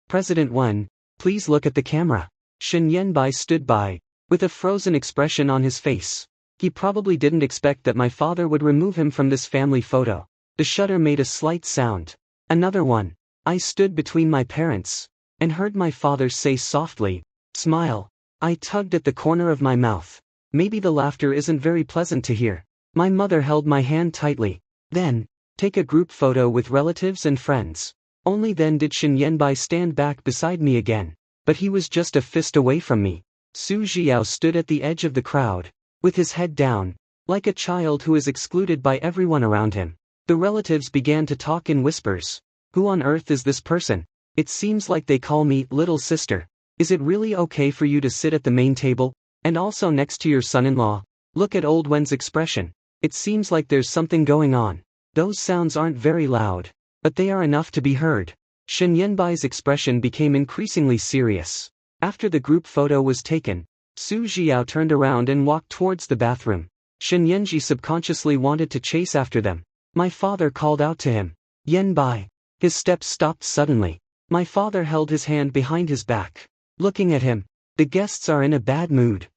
President Wen, please look at the camera." Shen Yanbai stood by, with a frozen expression on his face. He probably didn't expect that my father would remove him from this family photo. The shutter made a slight sound. "Another one." I stood between my parents, and heard my father say softly, "Smile." I tugged at the corner of my mouth. Maybe the laughter isn't very pleasant to hear. My mother held my hand tightly. "Then, take a group photo with relatives and friends." Only then did Shen Yanbai stand back beside me again. But he was just a fist away from me. Su Jiao stood at the edge of the crowd, with his head down, like a child who is excluded by everyone around him. The relatives began to talk in whispers. Who on earth is this person? It seems like they call me little sister. Is it really okay for you to sit at the main table, and also next to your son-in-law? Look at old Wen's expression. It seems like there's something going on. Those sounds aren't very loud, but they are enough to be heard. Shen Yanbai's expression became increasingly serious. After the group photo was taken, Su Jiao turned around and walked towards the bathroom. Shen Yanji subconsciously wanted to chase after them. My father called out to him. Yanbai. His steps stopped suddenly. My father held his hand behind his back. Looking at him. The guests are in a bad mood.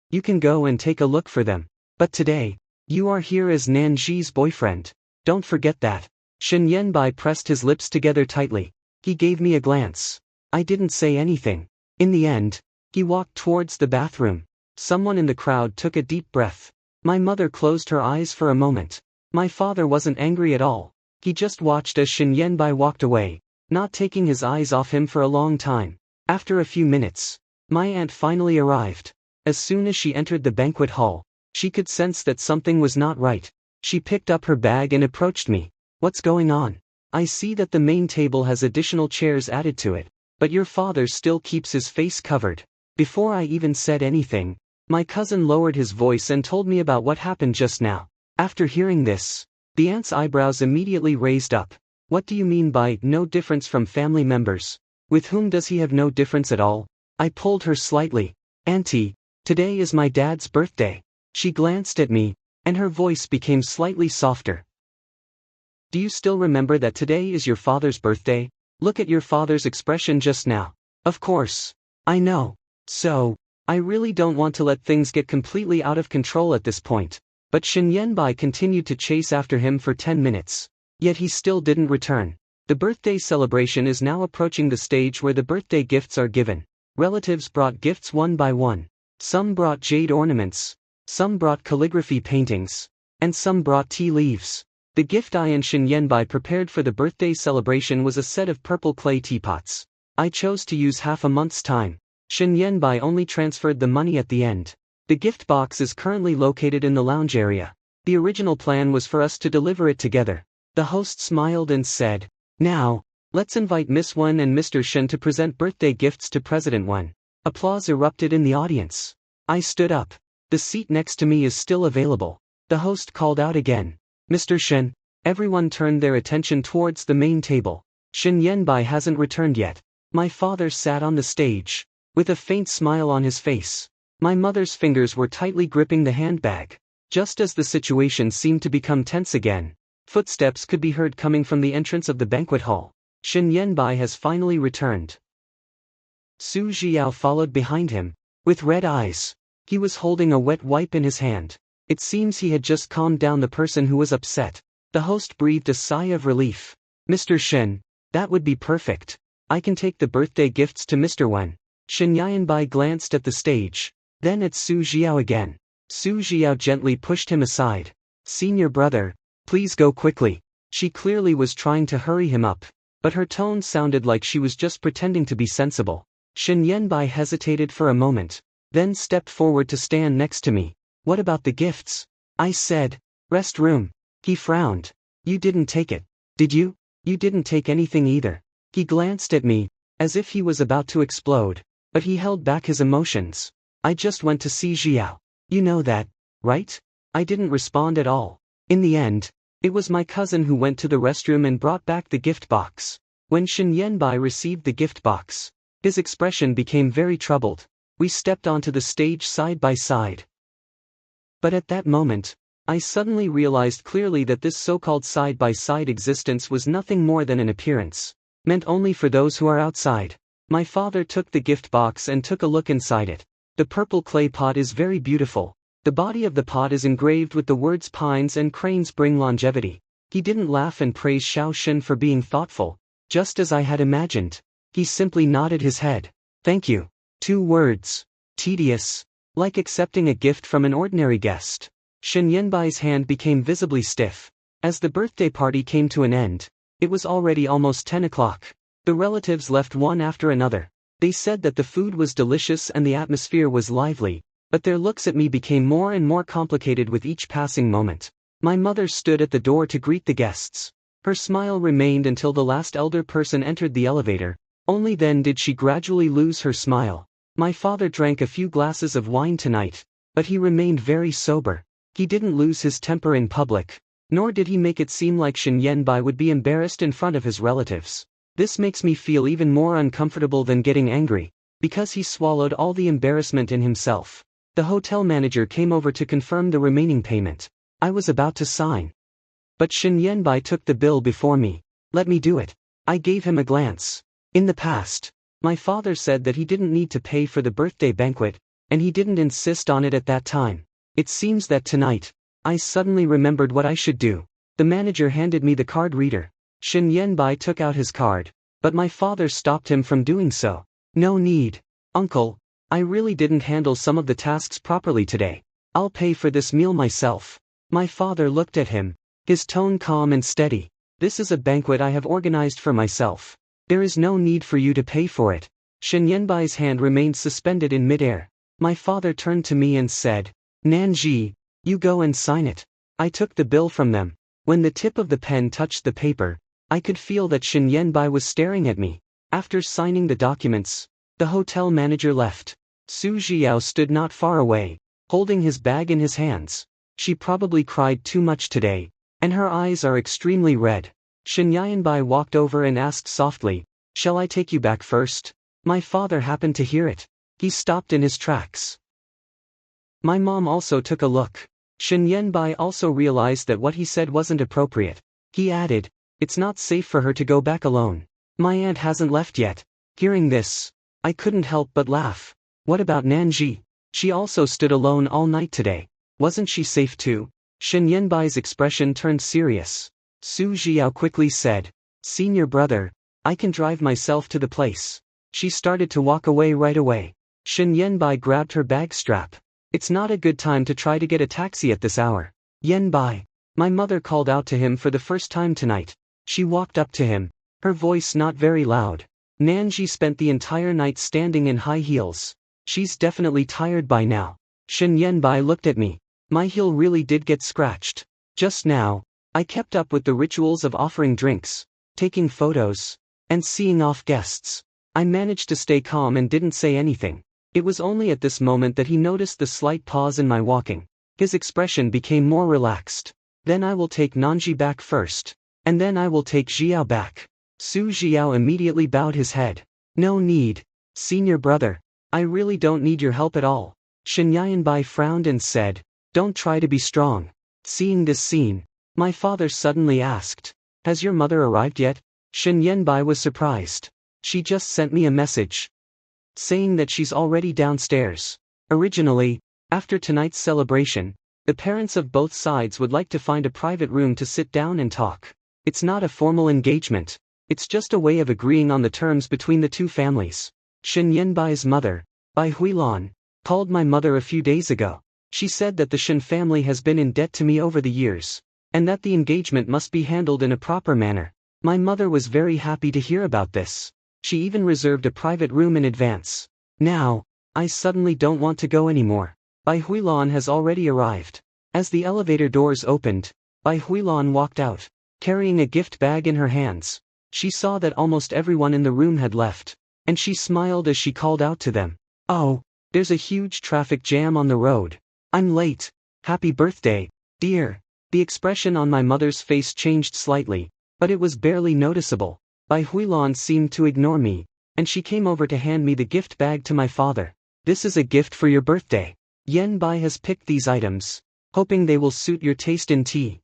You can go and take a look for them. But today, you are here as Nanji's boyfriend. Don't forget that. Shen Yanbai pressed his lips together tightly. He gave me a glance. I didn't say anything. In the end, he walked towards the bathroom. Someone in the crowd took a deep breath. My mother closed her eyes for a moment. My father wasn't angry at all. He just watched as Shen Yanbai walked away, not taking his eyes off him for a long time. After a few minutes, my aunt finally arrived. As soon as she entered the banquet hall, she could sense that something was not right. She picked up her bag and approached me. What's going on? I see that the main table has additional chairs added to it, but your father still keeps his face covered. Before I even said anything, my cousin lowered his voice and told me about what happened just now. After hearing this, the aunt's eyebrows immediately raised up. What do you mean by no difference from family members? With whom does he have no difference at all? I pulled her slightly. Auntie, today is my dad's birthday. She glanced at me, and her voice became slightly softer. Do you still remember that today is your father's birthday? Look at your father's expression just now. Of course. I know. So, I really don't want to let things get completely out of control at this point. But Shen Yanbai continued to chase after him for 10 minutes. Yet he still didn't return. The birthday celebration is now approaching the stage where the birthday gifts are given. Relatives brought gifts one by one. Some brought jade ornaments. Some brought calligraphy paintings. And some brought tea leaves. The gift I and Shen Yanbai prepared for the birthday celebration was a set of purple clay teapots. I chose to use half a month's time. Shen Yanbai only transferred the money at the end. The gift box is currently located in the lounge area. The original plan was for us to deliver it together. The host smiled and said, "Now, let's invite Miss Wen and Mr. Shen to present birthday gifts to President Wen." Applause erupted in the audience. I stood up. The seat next to me is still available. The host called out again, "Mr. Shen." Everyone turned their attention towards the main table. Shen Yanbai hasn't returned yet. My father sat on the stage, with a faint smile on his face. My mother's fingers were tightly gripping the handbag. Just as the situation seemed to become tense again, footsteps could be heard coming from the entrance of the banquet hall. Shen Yanbai has finally returned. Su Jiao followed behind him, with red eyes. He was holding a wet wipe in his hand. It seems he had just calmed down the person who was upset. The host breathed a sigh of relief. "Mr. Shen, that would be perfect. I can take the birthday gifts to Mr. Wen." Shen Yanbai glanced at the stage, then at Su Jiao again. Su Jiao gently pushed him aside. "Senior brother, please go quickly." She clearly was trying to hurry him up, but her tone sounded like she was just pretending to be sensible. Shen Yanbai hesitated for a moment, then stepped forward to stand next to me. "What about the gifts?" I said. "Rest room." He frowned. "You didn't take it, did you?" "You didn't take anything either." He glanced at me, as if he was about to explode, but he held back his emotions. "I just went to see Jiao. You know that, right?" I didn't respond at all. In the end, it was my cousin who went to the restroom and brought back the gift box. When Shen Yanbai received the gift box, his expression became very troubled. We stepped onto the stage side by side. But at that moment, I suddenly realized clearly that this so-called side-by-side existence was nothing more than an appearance, meant only for those who are outside. My father took the gift box and took a look inside it. The purple clay pot is very beautiful. The body of the pot is engraved with the words "Pines and cranes bring longevity." He didn't laugh and praise Xiao Shen for being thoughtful, just as I had imagined. He simply nodded his head. "Thank you." 2 words. Tedious. Like accepting a gift from an ordinary guest. Shen Yanbai's hand became visibly stiff. As the birthday party came to an end, It was already almost 10 o'clock. The relatives left one after another. They said that the food was delicious and the atmosphere was lively, but their looks at me became more and more complicated with each passing moment. My mother stood at the door to greet the guests. Her smile remained until the last elder person entered the elevator. Only then did she gradually lose her smile. My father drank a few glasses of wine tonight, but he remained very sober. He didn't lose his temper in public, nor did he make it seem like Shen Yanbai would be embarrassed in front of his relatives. This makes me feel even more uncomfortable than getting angry, because he swallowed all the embarrassment in himself. The hotel manager came over to confirm the remaining payment. I was about to sign, but Shen Yanbai took the bill before me. Let me do it. I gave him a glance. In the past, my father said that he didn't need to pay for the birthday banquet, and he didn't insist on it at that time. It seems that tonight, I suddenly remembered what I should do. The manager handed me the card reader. Shen Yanbai took out his card, but my father stopped him from doing so. No need. Uncle, I really didn't handle some of the tasks properly today. I'll pay for this meal myself. My father looked at him, his tone calm and steady. This is a banquet I have organized for myself. There is no need for you to pay for it. Shen Yanbai's hand remained suspended in midair. My father turned to me and said, Nanji, you go and sign it. I took the bill from them. When the tip of the pen touched the paper, I could feel that Shen Yanbai was staring at me. After signing the documents, the hotel manager left. Su Jiao stood not far away, holding his bag in his hands. She probably cried too much today, and her eyes are extremely red. Shen Yanbai walked over and asked softly, Shall I take you back first? My father happened to hear it. He stopped in his tracks. My mom also took a look. Shen Yanbai also realized that what he said wasn't appropriate. He added, It's not safe for her to go back alone. My aunt hasn't left yet. Hearing this, I couldn't help but laugh. What about Nanji? She also stood alone all night today. Wasn't she safe too? Shen Yanbai's expression turned serious. Su Jiao quickly said, Senior brother, I can drive myself to the place. She started to walk away right away. Shen Yanbai grabbed her bag strap. It's not a good time to try to get a taxi at this hour. Yanbai. My mother called out to him for the first time tonight. She walked up to him, her voice not very loud. Nanji spent the entire night standing in high heels. She's definitely tired by now. Shen Yanbai looked at me. My heel really did get scratched. Just now, I kept up with the rituals of offering drinks, taking photos, and seeing off guests. I managed to stay calm and didn't say anything. It was only at this moment that he noticed the slight pause in my walking. His expression became more relaxed. Then I will take Nanji back first. And then I will take Jiao back. Su Jiao immediately bowed his head. No need. Senior brother. I really don't need your help at all. Shen Yanbai frowned and said, Don't try to be strong. Seeing this scene, my father suddenly asked, Has your mother arrived yet? Shen Yanbai was surprised. She just sent me a message, saying that she's already downstairs. Originally, after tonight's celebration, the parents of both sides would like to find a private room to sit down and talk. It's not a formal engagement. It's just a way of agreeing on the terms between the two families. Shen Yanbai's mother, Bai Huilan, called my mother a few days ago. She said that the Shen family has been in debt to me over the years, and that the engagement must be handled in a proper manner. My mother was very happy to hear about this. She even reserved a private room in advance. Now, I suddenly don't want to go anymore. Bai Huilan has already arrived. As the elevator doors opened, Bai Huilan walked out, carrying a gift bag in her hands. She saw that almost everyone in the room had left, and she smiled as she called out to them. Oh, there's a huge traffic jam on the road. I'm late. Happy birthday, dear. The expression on my mother's face changed slightly, but it was barely noticeable. Bai Huilan seemed to ignore me, and she came over to hand me the gift bag to my father. This is a gift for your birthday. Yanbai has picked these items, hoping they will suit your taste in tea.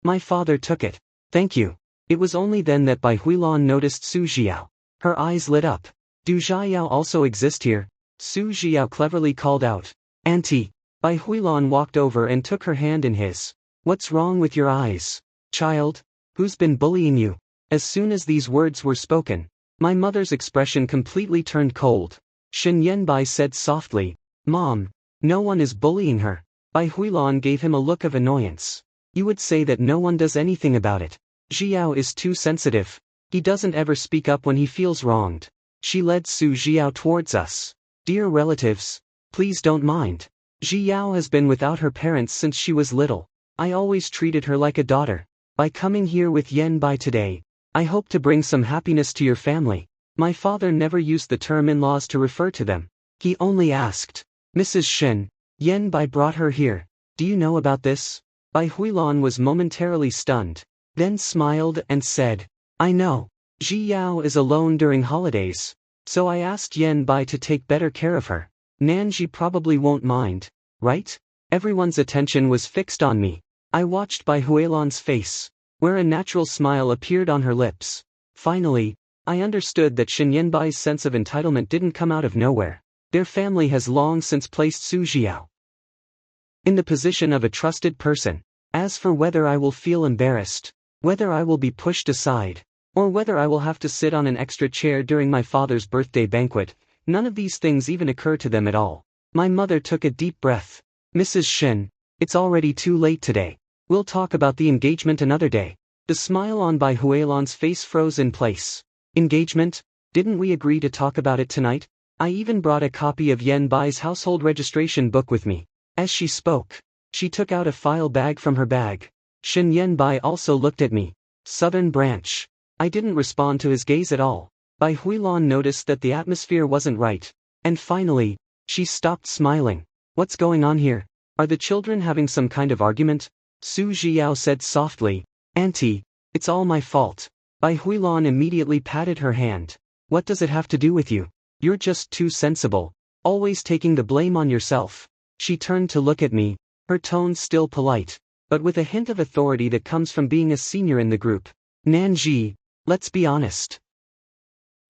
My father took it. Thank you. It was only then that Bai Huilan noticed Su Jiao. Her eyes lit up. Do Jiao also exist here? Su Jiao cleverly called out. Auntie. Bai Huilan walked over and took her hand in his. What's wrong with your eyes, child? Who's been bullying you? As soon as these words were spoken, my mother's expression completely turned cold. Shen Yanbai said softly, Mom, no one is bullying her. Bai Huilan gave him a look of annoyance. You would say that no one does anything about it. Xiao is too sensitive. He doesn't ever speak up when he feels wronged. She led Su Xiao towards us. Dear relatives, please don't mind. Xiao has been without her parents since she was little. I always treated her like a daughter. By coming here with Yan Bai today, I hope to bring some happiness to your family. My father never used the term in-laws to refer to them. He only asked, Mrs. Shen, Yan Bai brought her here. Do you know about this? Bai Huilan was momentarily stunned, then smiled and said, I know. Ji Yao is alone during holidays, so I asked Yan Bai to take better care of her. Nanji probably won't mind, right? Everyone's attention was fixed on me. I watched Bai Huilan's face, where a natural smile appeared on her lips. Finally, I understood that Shen Yanbai's sense of entitlement didn't come out of nowhere. Their family has long since placed Su Xiao in the position of a trusted person. As for whether I will feel embarrassed, whether I will be pushed aside, or whether I will have to sit on an extra chair during my father's birthday banquet, none of these things even occur to them at all. My mother took a deep breath. Mrs. Shen, it's already too late today. We'll talk about the engagement another day. The smile on Bai Huilan's face froze in place. Engagement? Didn't we agree to talk about it tonight? I even brought a copy of Yan Bai's household registration book with me. As she spoke, she took out a file bag from her bag. Shen Yan Bai also looked at me. Southern branch. I didn't respond to his gaze at all. Bai Huilan noticed that the atmosphere wasn't right. And finally, she stopped smiling. What's going on here? Are the children having some kind of argument? Su Xiao said softly, Auntie, it's all my fault. Bai Huilan immediately patted her hand. What does it have to do with you? You're just too sensible, always taking the blame on yourself. She turned to look at me, her tone still polite, but with a hint of authority that comes from being a senior in the group. Nanji, let's be honest.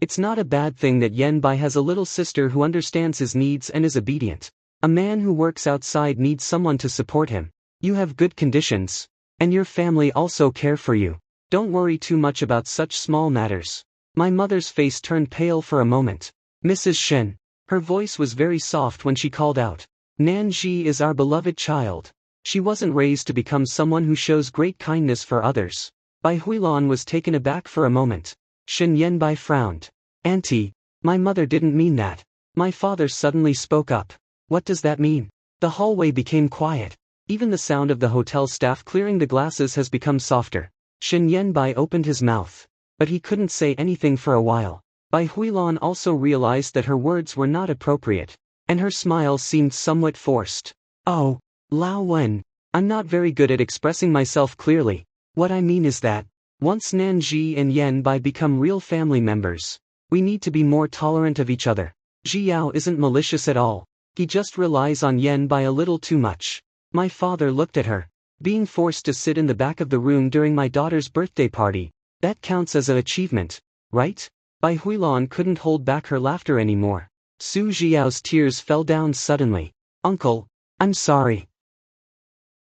It's not a bad thing that Yan Bai has a little sister who understands his needs and is obedient. A man who works outside needs someone to support him. You have good conditions, and your family also care for you. Don't worry too much about such small matters. My mother's face turned pale for a moment. Mrs. Shen. Her voice was very soft when she called out. Nanji is our beloved child. She wasn't raised to become someone who shows great kindness for others. Bai Huilan was taken aback for a moment. Shen Yanbai frowned. Auntie, my mother didn't mean that. My father suddenly spoke up. What does that mean? The hallway became quiet. Even the sound of the hotel staff clearing the glasses has become softer. Shen Yanbai opened his mouth, but he couldn't say anything for a while. Bai Huilan also realized that her words were not appropriate, and her smile seemed somewhat forced. Oh, Lao Wen, I'm not very good at expressing myself clearly. What I mean is that, once Nanji and Yan Bai become real family members, we need to be more tolerant of each other. Xiao isn't malicious at all. He just relies on Yan Bai a little too much. My father looked at her. Being forced to sit in the back of the room during my daughter's birthday party, that counts as an achievement, right? Bai Huilan couldn't hold back her laughter anymore. Su Xiao's tears fell down suddenly. Uncle, I'm sorry.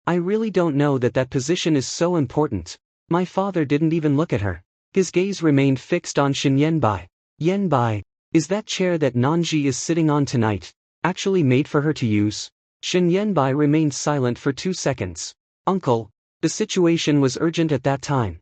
I really don't know that position is so important. My father didn't even look at her. His gaze remained fixed on Shen Yanbai. Yanbai, is that chair that Nanji is sitting on tonight actually made for her to use? Shen Yanbai remained silent for 2 seconds. Uncle, the situation was urgent at that time.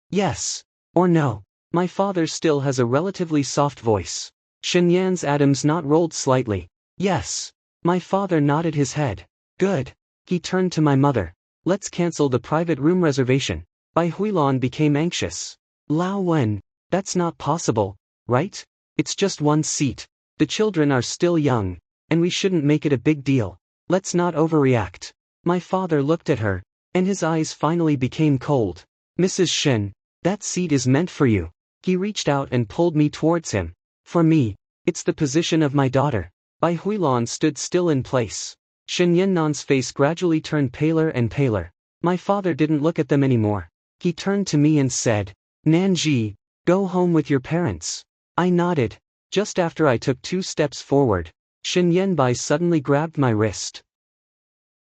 Yes. Or no. My father still has a relatively soft voice. Shen Yan's Adam's knot rolled slightly. Yes. My father nodded his head. Good. He turned to my mother. Let's cancel the private room reservation. Bai Huilan became anxious. Lao Wen, that's not possible, right? It's just 1 seat. The children are still young, and we shouldn't make it a big deal. Let's not overreact. My father looked at her, and his eyes finally became cold. Mrs. Shen, that seat is meant for you. He reached out and pulled me towards him. For me, it's the position of my daughter. Bai Huilan stood still in place. Shen Yannan's face gradually turned paler and paler. My father didn't look at them anymore. He turned to me and said, Nanji, go home with your parents. I nodded. Just after I took 2 steps forward, Shen Yanbai suddenly grabbed my wrist.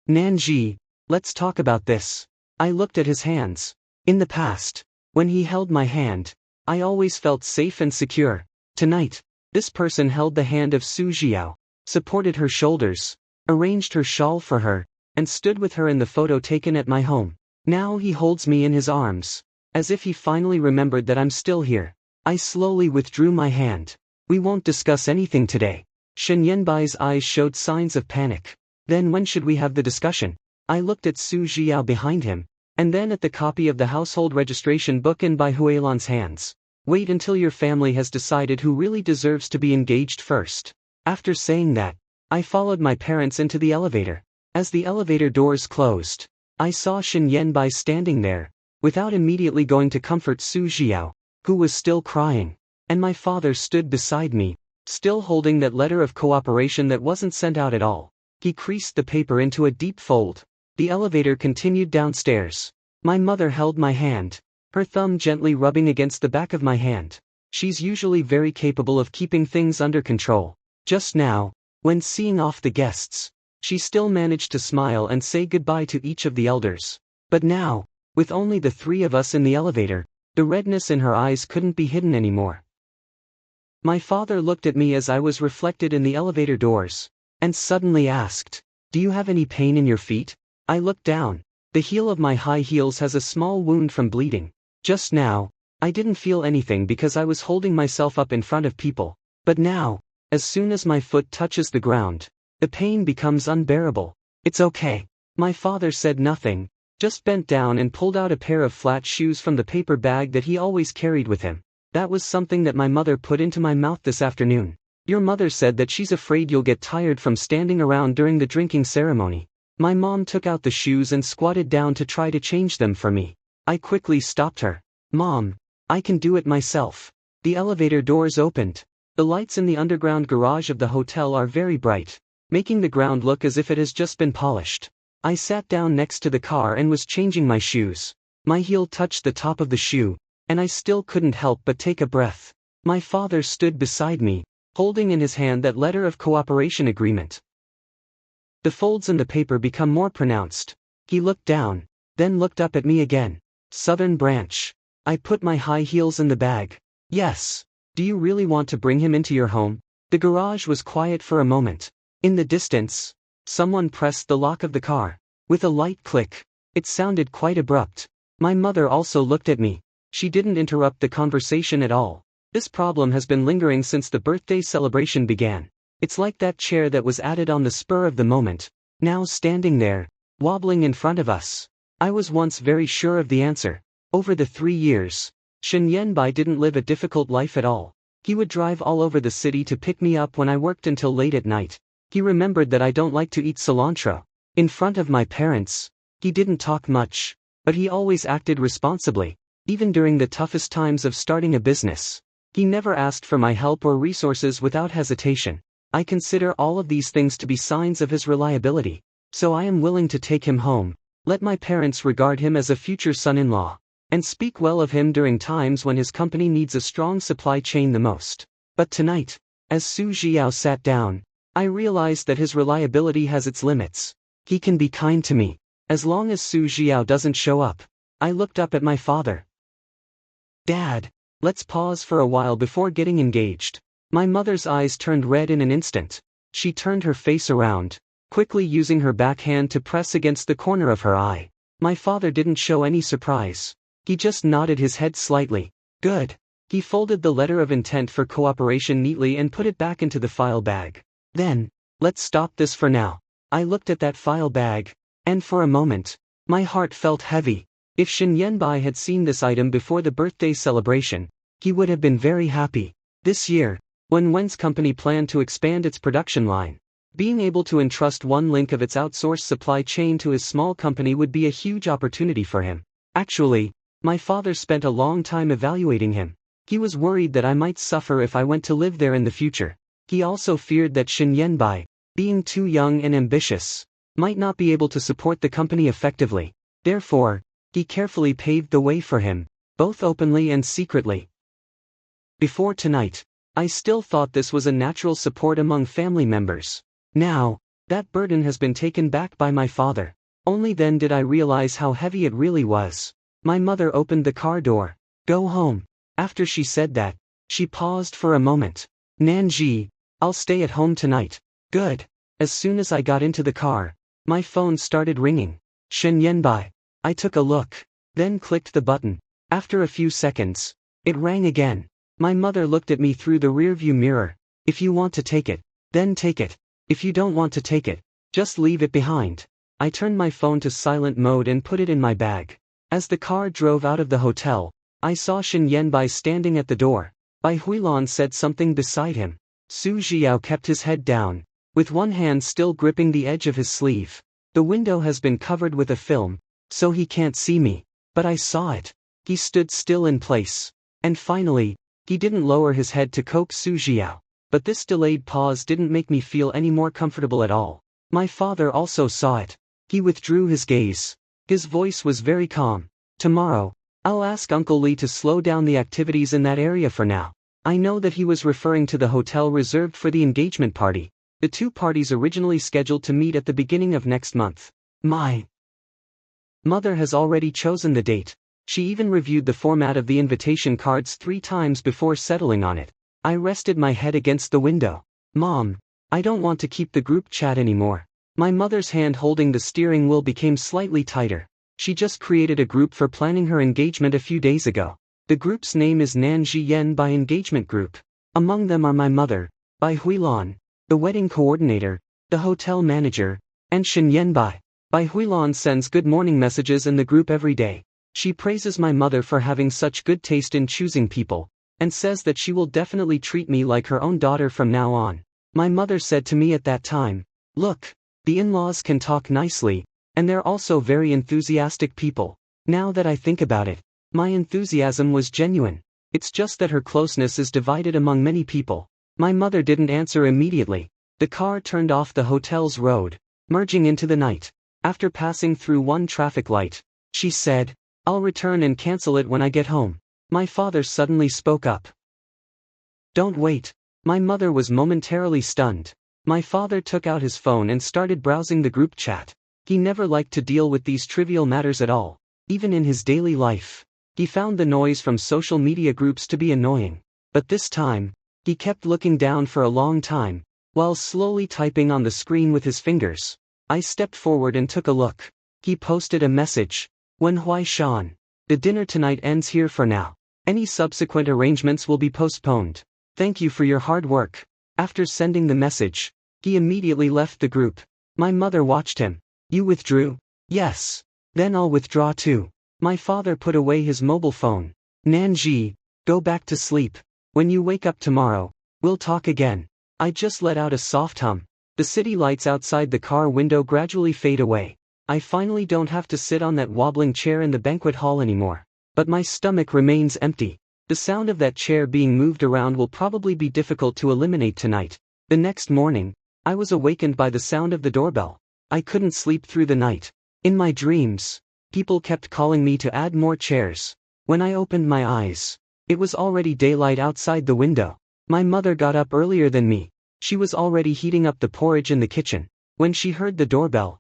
Nanji, let's talk about this. I looked at his hands. In the past, when he held my hand, I always felt safe and secure. Tonight, this person held the hand of Su Xiao, supported her shoulders, arranged her shawl for her, and stood with her in the photo taken at my home. Now he holds me in his arms. As if he finally remembered that I'm still here. I slowly withdrew my hand. We won't discuss anything today. Shen Yanbai's eyes showed signs of panic. Then when should we have the discussion? I looked at Su Jiao behind him, and then at the copy of the household registration book in Bai Huilan's hands. Wait until your family has decided who really deserves to be engaged first. After saying that, I followed my parents into the elevator. As the elevator doors closed, I saw Shen Yanbai standing there, without immediately going to comfort Su Jiao, who was still crying. And my father stood beside me, still holding that letter of cooperation that wasn't sent out at all. He creased the paper into a deep fold. The elevator continued downstairs. My mother held my hand, her thumb gently rubbing against the back of my hand. She's usually very capable of keeping things under control. Just now, when seeing off the guests, she still managed to smile and say goodbye to each of the elders. But now, with only the three of us in the elevator, the redness in her eyes couldn't be hidden anymore. My father looked at me as I was reflected in the elevator doors, and suddenly asked, "Do you have any pain in your feet?" I looked down. The heel of my high heels has a small wound from bleeding. Just now, I didn't feel anything because I was holding myself up in front of people. But now, as soon as my foot touches the ground, the pain becomes unbearable. "It's okay." My father said nothing, just bent down and pulled out a pair of flat shoes from the paper bag that he always carried with him. "That was something that my mother put into my mouth this afternoon. Your mother said that she's afraid you'll get tired from standing around during the drinking ceremony." My mom took out the shoes and squatted down to try to change them for me. I quickly stopped her. "Mom, I can do it myself." The elevator doors opened. The lights in the underground garage of the hotel are very bright, making the ground look as if it has just been polished. I sat down next to the car and was changing my shoes. My heel touched the top of the shoe, and I still couldn't help but take a breath. My father stood beside me, holding in his hand that letter of cooperation agreement. The folds in the paper become more pronounced. He looked down, then looked up at me again. "Southern Branch." I put my high heels in the bag. "Yes. Do you really want to bring him into your home?" The garage was quiet for a moment. In the distance, someone pressed the lock of the car. With a light click. It sounded quite abrupt. My mother also looked at me. She didn't interrupt the conversation at all. This problem has been lingering since the birthday celebration began. It's like that chair that was added on the spur of the moment, now standing there, wobbling in front of us. I was once very sure of the answer. Over the 3 years, Shen Yanbai didn't live a difficult life at all. He would drive all over the city to pick me up when I worked until late at night. He remembered that I don't like to eat cilantro. In front of my parents, he didn't talk much, but he always acted responsibly, even during the toughest times of starting a business. He never asked for my help or resources without hesitation. I consider all of these things to be signs of his reliability. So I am willing to take him home, let my parents regard him as a future son-in-law, and speak well of him during times when his company needs a strong supply chain the most. But tonight, as Su Jiao sat down, I realized that his reliability has its limits. He can be kind to me, as long as Su Jiao doesn't show up. I looked up at my father. "Dad, let's pause for a while before getting engaged." My mother's eyes turned red in an instant. She turned her face around, quickly using her back hand to press against the corner of her eye. My father didn't show any surprise. He just nodded his head slightly. "Good." He folded the letter of intent for cooperation neatly and put it back into the file bag. "Then, let's stop this for now." I looked at that file bag, and for a moment, my heart felt heavy. If Shen Yanbai had seen this item before the birthday celebration, he would have been very happy. This year, when Wen's company planned to expand its production line, being able to entrust one link of its outsourced supply chain to his small company would be a huge opportunity for him. Actually, my father spent a long time evaluating him. He was worried that I might suffer if I went to live there in the future. He also feared that Shen Yanbai, being too young and ambitious, might not be able to support the company effectively. Therefore, he carefully paved the way for him, both openly and secretly. Before tonight, I still thought this was a natural support among family members. Now, that burden has been taken back by my father. Only then did I realize how heavy it really was. My mother opened the car door. "Go home." After she said that, she paused for a moment. "Nanji, I'll stay at home tonight." "Good." As soon as I got into the car, my phone started ringing. Shen Yanbai. I took a look, then clicked the button. After a few seconds, it rang again. My mother looked at me through the rearview mirror. If you want to take it, then take it. If you don't want to take it, just leave it behind. I turned my phone to silent mode and put it in my bag. As the car drove out of the hotel, I saw Shen Yanbai standing at the door. Bai Huilan said something beside him. Su Jiao kept his head down, with one hand still gripping the edge of his sleeve. The window has been covered with a film, so he can't see me. But I saw it. He stood still in place. And finally, he didn't lower his head to coax Su Jiao. But this delayed pause didn't make me feel any more comfortable at all. My father also saw it. He withdrew his gaze. His voice was very calm. Tomorrow, I'll ask Uncle Lee to slow down the activities in that area for now. I know that he was referring to the hotel reserved for the engagement party. The two parties originally scheduled to meet at the beginning of next month. My mother has already chosen the date. She even reviewed the format of the invitation cards 3 times before settling on it. I rested my head against the window. Mom, I don't want to keep the group chat anymore. My mother's hand holding the steering wheel became slightly tighter. She just created a group for planning her engagement a few days ago. The group's name is Nanji Yanbai Engagement Group. Among them are my mother, Bai Huilan, the wedding coordinator, the hotel manager, and Shen Yanbai. Bai Huilan sends good morning messages in the group every day. She praises my mother for having such good taste in choosing people, and says that she will definitely treat me like her own daughter from now on. My mother said to me at that time, "Look, the in-laws can talk nicely, and they're also very enthusiastic people." Now that I think about it, my enthusiasm was genuine. It's just that her closeness is divided among many people. My mother didn't answer immediately. The car turned off the hotel's road, merging into the night. After passing through one traffic light, she said, "I'll return and cancel it when I get home." My father suddenly spoke up. "Don't wait." My mother was momentarily stunned. My father took out his phone and started browsing the group chat. He never liked to deal with these trivial matters at all, even in his daily life. He found the noise from social media groups to be annoying. But this time, he kept looking down for a long time, while slowly typing on the screen with his fingers. I stepped forward and took a look. He posted a message. "Wen Hui Shan. The dinner tonight ends here for now. Any subsequent arrangements will be postponed. Thank you for your hard work." After sending the message, he immediately left the group. My mother watched him. "You withdrew?" "Yes. Then I'll withdraw too." My father put away his mobile phone. "Nanji, go back to sleep. When you wake up tomorrow, we'll talk again." I just let out a soft hum. The city lights outside the car window gradually fade away. I finally don't have to sit on that wobbling chair in the banquet hall anymore. But my stomach remains empty. The sound of that chair being moved around will probably be difficult to eliminate tonight. The next morning, I was awakened by the sound of the doorbell. I couldn't sleep through the night. In my dreams, people kept calling me to add more chairs. When I opened my eyes, it was already daylight outside the window. My mother got up earlier than me. She was already heating up the porridge in the kitchen. When she heard the doorbell,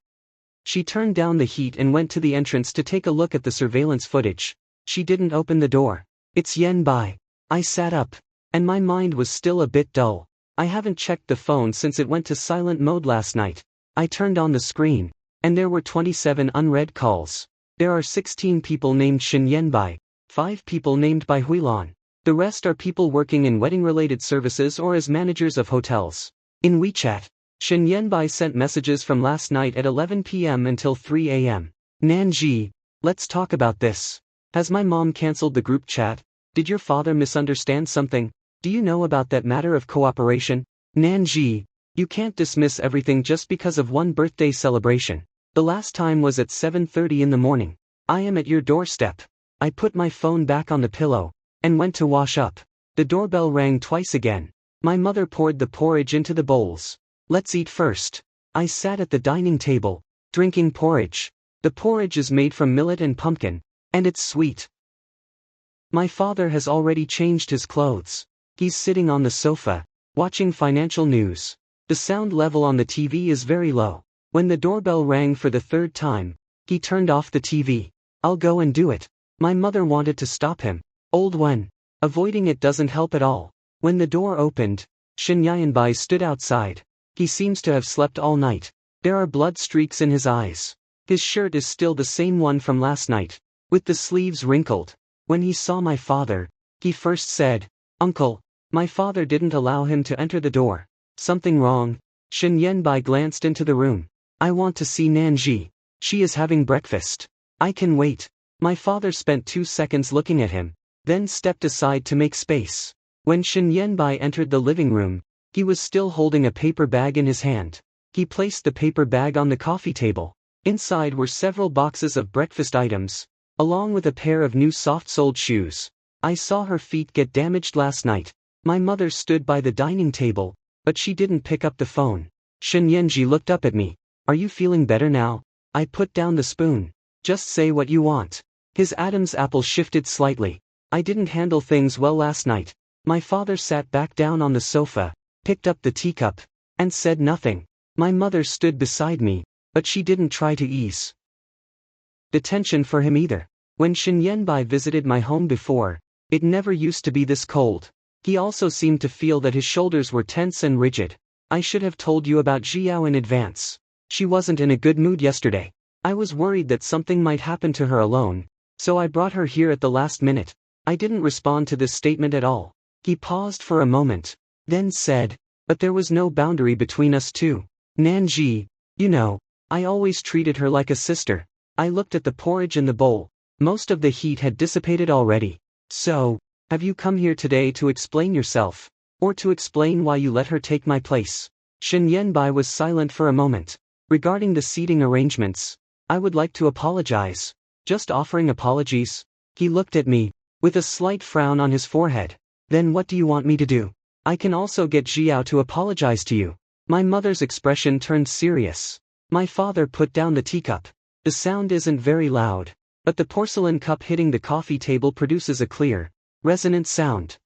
she turned down the heat and went to the entrance to take a look at the surveillance footage. She didn't open the door. "It's Yen Bai." I sat up, and my mind was still a bit dull. I haven't checked the phone since it went to silent mode last night. I turned on the screen, and there were 27 unread calls. There are 16 people named Shen Yanbai, 5 people named Bai Huilan. The rest are people working in wedding-related services or as managers of hotels. In WeChat, Shen Yanbai sent messages from last night at 11 p.m. until 3 a.m. "Nanji, let's talk about this. Has my mom cancelled the group chat? Did your father misunderstand something? Do you know about that matter of cooperation? Nanji, you can't dismiss everything just because of one birthday celebration. The last time was at 7:30 in the morning. I am at your doorstep." I put my phone back on the pillow, and went to wash up. The doorbell rang twice again. My mother poured the porridge into the bowls. "Let's eat first." I sat at the dining table, drinking porridge. The porridge is made from millet and pumpkin, and it's sweet. My father has already changed his clothes. He's sitting on the sofa, watching financial news. The sound level on the TV is very low. When the doorbell rang for the 3rd time, he turned off the TV. "I'll go and do it." My mother wanted to stop him. "Old Wen. Avoiding it doesn't help at all." When the door opened, Shen Yanbai stood outside. He seems to have slept all night. There are blood streaks in his eyes. His shirt is still the same one from last night, with the sleeves wrinkled. When he saw my father, he first said, "Uncle." My father didn't allow him to enter the door. "Something wrong?" Shen Yanbai glanced into the room. "I want to see Nanji. She is having breakfast. I can wait." My father spent 2 seconds looking at him, then stepped aside to make space. When Shen Yanbai entered the living room, he was still holding a paper bag in his hand. He placed the paper bag on the coffee table. Inside were several boxes of breakfast items, along with a pair of new soft-soled shoes. "I saw her feet get damaged last night." My mother stood by the dining table, but she didn't pick up the phone. Shen Yanji looked up at me. "Are you feeling better now?" I put down the spoon. "Just say what you want." His Adam's apple shifted slightly. "I didn't handle things well last night." My father sat back down on the sofa, picked up the teacup, and said nothing. My mother stood beside me, but she didn't try to ease the tension for him either. When Shen Yanbai visited my home before, it never used to be this cold. He also seemed to feel that his shoulders were tense and rigid. "I should have told you about Xiao in advance. She wasn't in a good mood yesterday. I was worried that something might happen to her alone, so I brought her here at the last minute." I didn't respond to this statement at all. He paused for a moment, then said, "But there was no boundary between us two. Nanji, you know, I always treated her like a sister." I looked at the porridge in the bowl. Most of the heat had dissipated already. "So, have you come here today to explain yourself? Or to explain why you let her take my place?" Shen Yanbai was silent for a moment. "Regarding the seating arrangements, I would like to apologize." "Just offering apologies?" He looked at me, with a slight frown on his forehead. "Then what do you want me to do?" "I can also get Xiao to apologize to you." My mother's expression turned serious. My father put down the teacup. "The sound isn't very loud, but the porcelain cup hitting the coffee table produces a clear, resonant sound."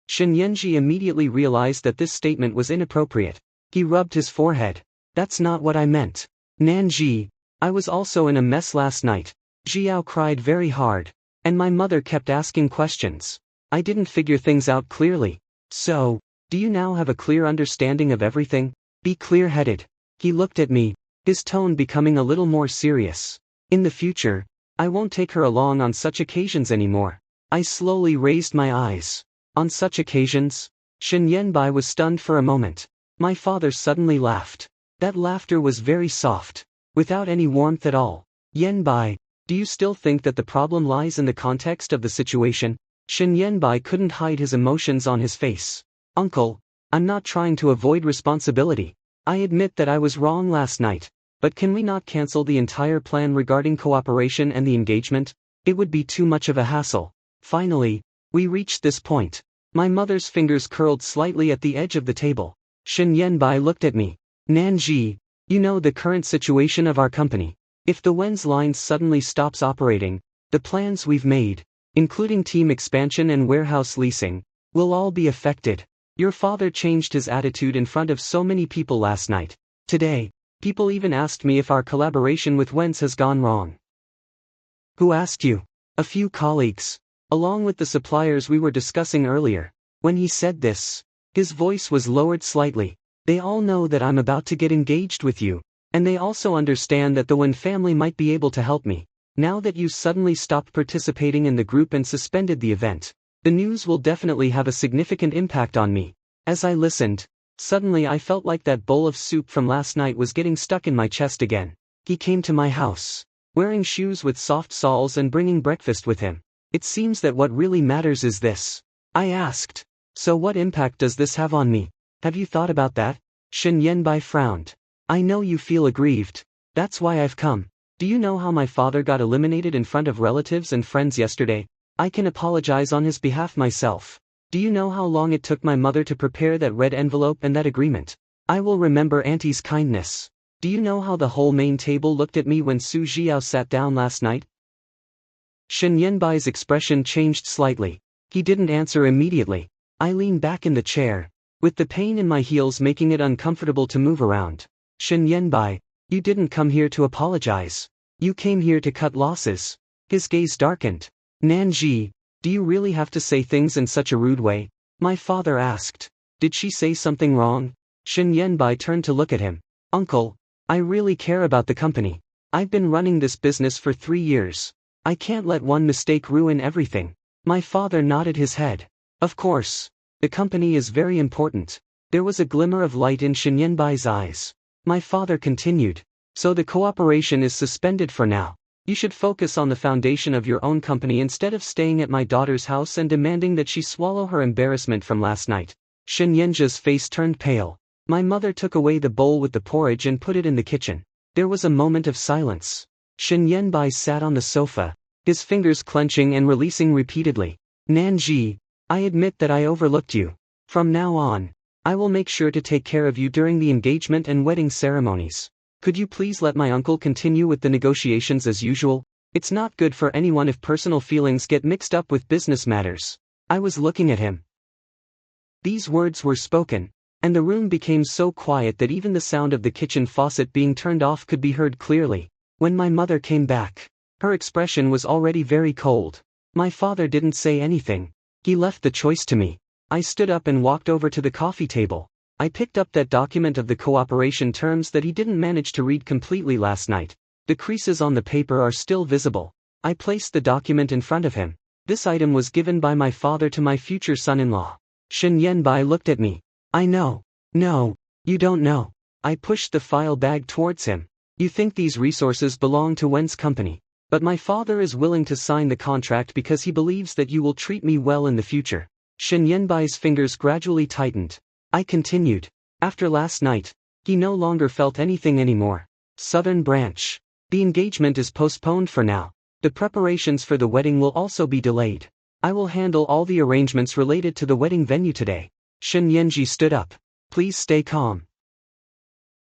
Shen Yanji immediately realized that this statement was inappropriate. He rubbed his forehead. "That's not what I meant. Nanji, I was also in a mess last night." Xiao cried very hard, and my mother kept asking questions. I didn't figure things out clearly. "So, do you now have a clear understanding of everything? Be clear-headed." He looked at me, his tone becoming a little more serious. "In the future, I won't take her along on such occasions anymore." I slowly raised my eyes. "On such occasions?" Shen Yanbai was stunned for a moment. My father suddenly laughed. That laughter was very soft, without any warmth at all. "Yanbai, do you still think that the problem lies in the context of the situation?" Shen Yanbai couldn't hide his emotions on his face. "Uncle, I'm not trying to avoid responsibility. I admit that I was wrong last night. But can we not cancel the entire plan regarding cooperation and the engagement? It would be too much of a hassle." Finally, we reached this point. My mother's fingers curled slightly at the edge of the table. Shen Yanbai looked at me. "Nanji, you know the current situation of our company. If the Wen's line suddenly stops operating, the plans we've made, including team expansion and warehouse leasing, will all be affected. Your father changed his attitude in front of so many people last night. Today, people even asked me if our collaboration with Wen's has gone wrong." "Who asked you?" "A few colleagues, along with the suppliers we were discussing earlier." When he said this, his voice was lowered slightly. "They all know that I'm about to get engaged with you, and they also understand that the Wen family might be able to help me. Now that you suddenly stopped participating in the group and suspended the event, the news will definitely have a significant impact on me." As I listened, suddenly I felt like that bowl of soup from last night was getting stuck in my chest again. He came to my house, wearing shoes with soft soles and bringing breakfast with him. "It seems that what really matters is this," I asked. "So what impact does this have on me? Have you thought about that?" Shen Yanbai frowned. "I know you feel aggrieved. That's why I've come. Do you know how my father got eliminated in front of relatives and friends yesterday? I can apologize on his behalf myself. Do you know how long it took my mother to prepare that red envelope and that agreement? I will remember Auntie's kindness. Do you know how the whole main table looked at me when Su Jiao sat down last night?" Shen Yanbai's expression changed slightly. He didn't answer immediately. I leaned back in the chair, with the pain in my heels making it uncomfortable to move around. "Shen Yanbai, you didn't come here to apologize. You came here to cut losses." His gaze darkened. "Nanji, do you really have to say things in such a rude way?" my father asked. "Did she say something wrong?" Shen Yanbai turned to look at him. "Uncle, I really care about the company. I've been running this business for 3 years. I can't let one mistake ruin everything. My father nodded his head. Of course. The company is very important. There was a glimmer of light in Shinyenbai's eyes. My father continued. So the cooperation is suspended for now. You should focus on the foundation of your own company instead of staying at my daughter's house and demanding that she swallow her embarrassment from last night. Shinyenja's face turned pale. My mother took away the bowl with the porridge and put it in the kitchen. There was a moment of silence. Shinyenbai sat on the sofa, his fingers clenching and releasing repeatedly. Nanji, I admit that I overlooked you. From now on, I will make sure to take care of you during the engagement and wedding ceremonies. Could you please let my uncle continue with the negotiations as usual? It's not good for anyone if personal feelings get mixed up with business matters. I was looking at him. These words were spoken, and the room became so quiet that even the sound of the kitchen faucet being turned off could be heard clearly. When my mother came back, her expression was already very cold. My father didn't say anything. He left the choice to me. I stood up and walked over to the coffee table. I picked up that document of the cooperation terms that he didn't manage to read completely last night. The creases on the paper are still visible. I placed the document in front of him. This item was given by my father to my future son-in-law. Shin Yenbai looked at me. I know. No, you don't know. I pushed the file bag towards him. You think these resources belong to Wen's company. But my father is willing to sign the contract because he believes that you will treat me well in the future. Shin Yenbai's fingers gradually tightened. I continued. After last night, he no longer felt anything anymore. Southern Branch. The engagement is postponed for now. The preparations for the wedding will also be delayed. I will handle all the arrangements related to the wedding venue today. Shin Yenji stood up. Please stay calm.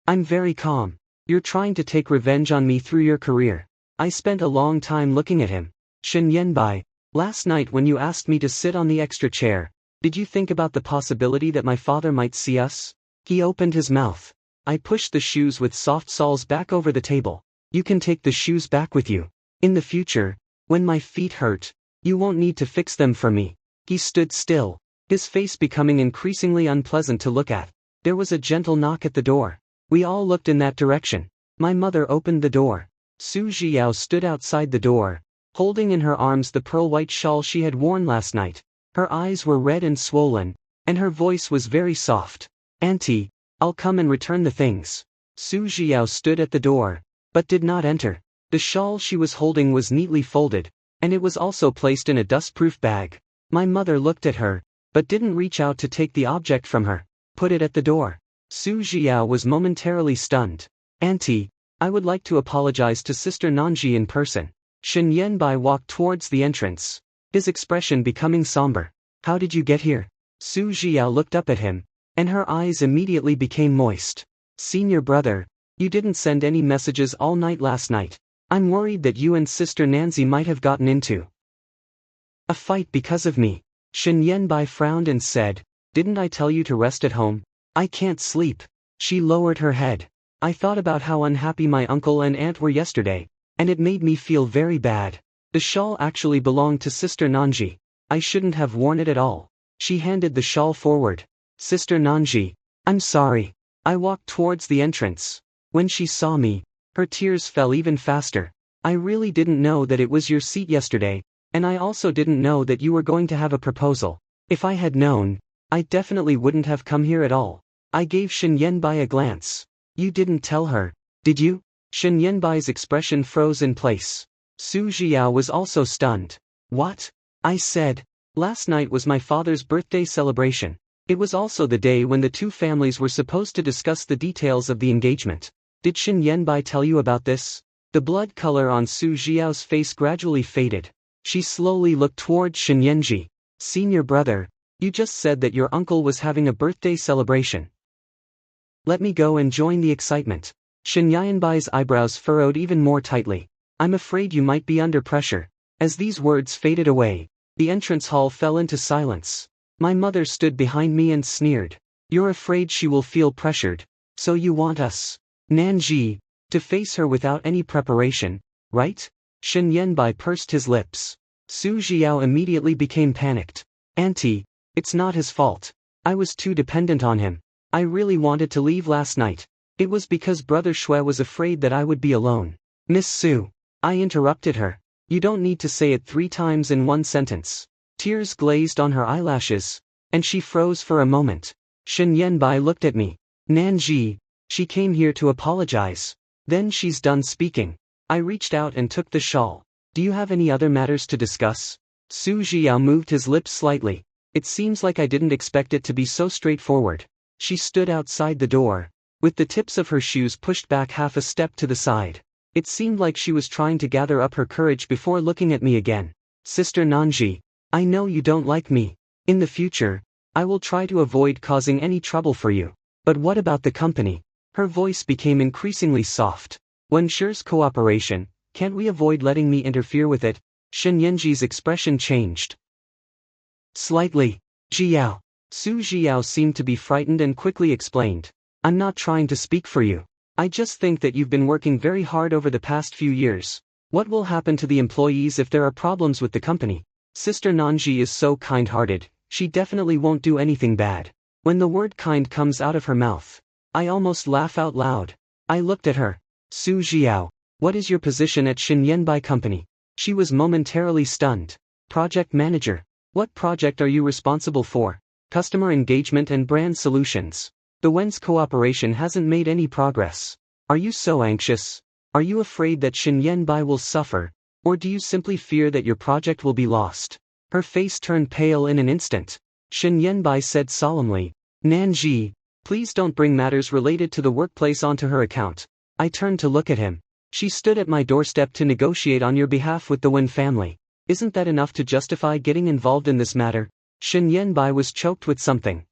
I'm very calm. You're trying to take revenge on me through your career. I spent a long time looking at him. Shin Yenbai, last night when you asked me to sit on the extra chair, did you think about the possibility that my father might see us? He opened his mouth. I pushed the shoes with soft soles back over the table. You can take the shoes back with you. In the future, when my feet hurt, you won't need to fix them for me. He stood still, his face becoming increasingly unpleasant to look at. There was a gentle knock at the door. We all looked in that direction. My mother opened the door. Su Zhiyao stood outside the door, holding in her arms the pearl-white shawl she had worn last night. Her eyes were red and swollen, and her voice was very soft. Auntie, I'll come and return the things. Su Zhiyao stood at the door, but did not enter. The shawl she was holding was neatly folded, and it was also placed in a dust-proof bag. My mother looked at her, but didn't reach out to take the object from her. Put it at the door. Su Zhiyao was momentarily stunned. Auntie, I would like to apologize to Sister Nanji in person. Shin Yenbai walked towards the entrance, his expression becoming somber. How did you get here? Su Zhiyao looked up at him, and her eyes immediately became moist. Senior brother, you didn't send any messages all night last night. I'm worried that you and Sister Nancy might have gotten into a fight because of me. Shin Yenbai frowned and said, didn't I tell you to rest at home? I can't sleep. She lowered her head. I thought about how unhappy my uncle and aunt were yesterday, and it made me feel very bad. The shawl actually belonged to Sister Nanji. I shouldn't have worn it at all. She handed the shawl forward. Sister Nanji, I'm sorry. I walked towards the entrance. When she saw me, her tears fell even faster. I really didn't know that it was your seat yesterday, and I also didn't know that you were going to have a proposal. If I had known, I definitely wouldn't have come here at all. I gave Shin Yenbai a glance. You didn't tell her, did you? Shin Yenbai's expression froze in place. Su Zhiyao was also stunned. What? I said. Last night was my father's birthday celebration. It was also the day when the two families were supposed to discuss the details of the engagement. Did Shin Yenbai tell you about this? The blood color on Su Zhiyao's face gradually faded. She slowly looked towards Shin Yenji. Senior brother, you just said that your uncle was having a birthday celebration. Let me go and join the excitement. Shin Yenbai's eyebrows furrowed even more tightly. I'm afraid you might be under pressure. As these words faded away, the entrance hall fell into silence. My mother stood behind me and sneered. You're afraid she will feel pressured. So you want us, Nanji, to face her without any preparation, right? Shin Yenbai pursed his lips. Su Zhiyao immediately became panicked. Auntie, it's not his fault. I was too dependent on him. I really wanted to leave last night. It was because Brother Shui was afraid that I would be alone. Miss Su. I interrupted her. You don't need to say it 3 times in one sentence. Tears glazed on her eyelashes, and she froze for a moment. Shen Yanbai looked at me. Nanji, she came here to apologize. Then she's done speaking. I reached out and took the shawl. Do you have any other matters to discuss? Su Jiao moved his lips slightly. It seems like I didn't expect it to be so straightforward. She stood outside the door, with the tips of her shoes pushed back half a step to the side. It seemed like she was trying to gather up her courage before looking at me again. Sister Nanji, I know you don't like me. In the future, I will try to avoid causing any trouble for you. But what about the company? Her voice became increasingly soft. When sure's cooperation, can't we avoid letting me interfere with it? Shen Yanji's expression changed slightly. Jiao. Su Jiao seemed to be frightened and quickly explained. I'm not trying to speak for you. I just think that you've been working very hard over the past few years. What will happen to the employees if there are problems with the company? Sister Nanji is so kind-hearted, she definitely won't do anything bad. When the word kind comes out of her mouth, I almost laugh out loud. I looked at her. Su Jiao, what is your position at Xinyanbai Company? She was momentarily stunned. Project manager. What project are you responsible for? Customer engagement and brand solutions. The Wen's cooperation hasn't made any progress. Are you so anxious? Are you afraid that Xinyanbai will suffer, or do you simply fear that your project will be lost? Her face turned pale in an instant. Xinyanbai said solemnly, Nanji, please don't bring matters related to the workplace onto her account. I turned to look at him. She stood at my doorstep to negotiate on your behalf with the Wen family. Isn't that enough to justify getting involved in this matter? Xinyanbai was choked with something.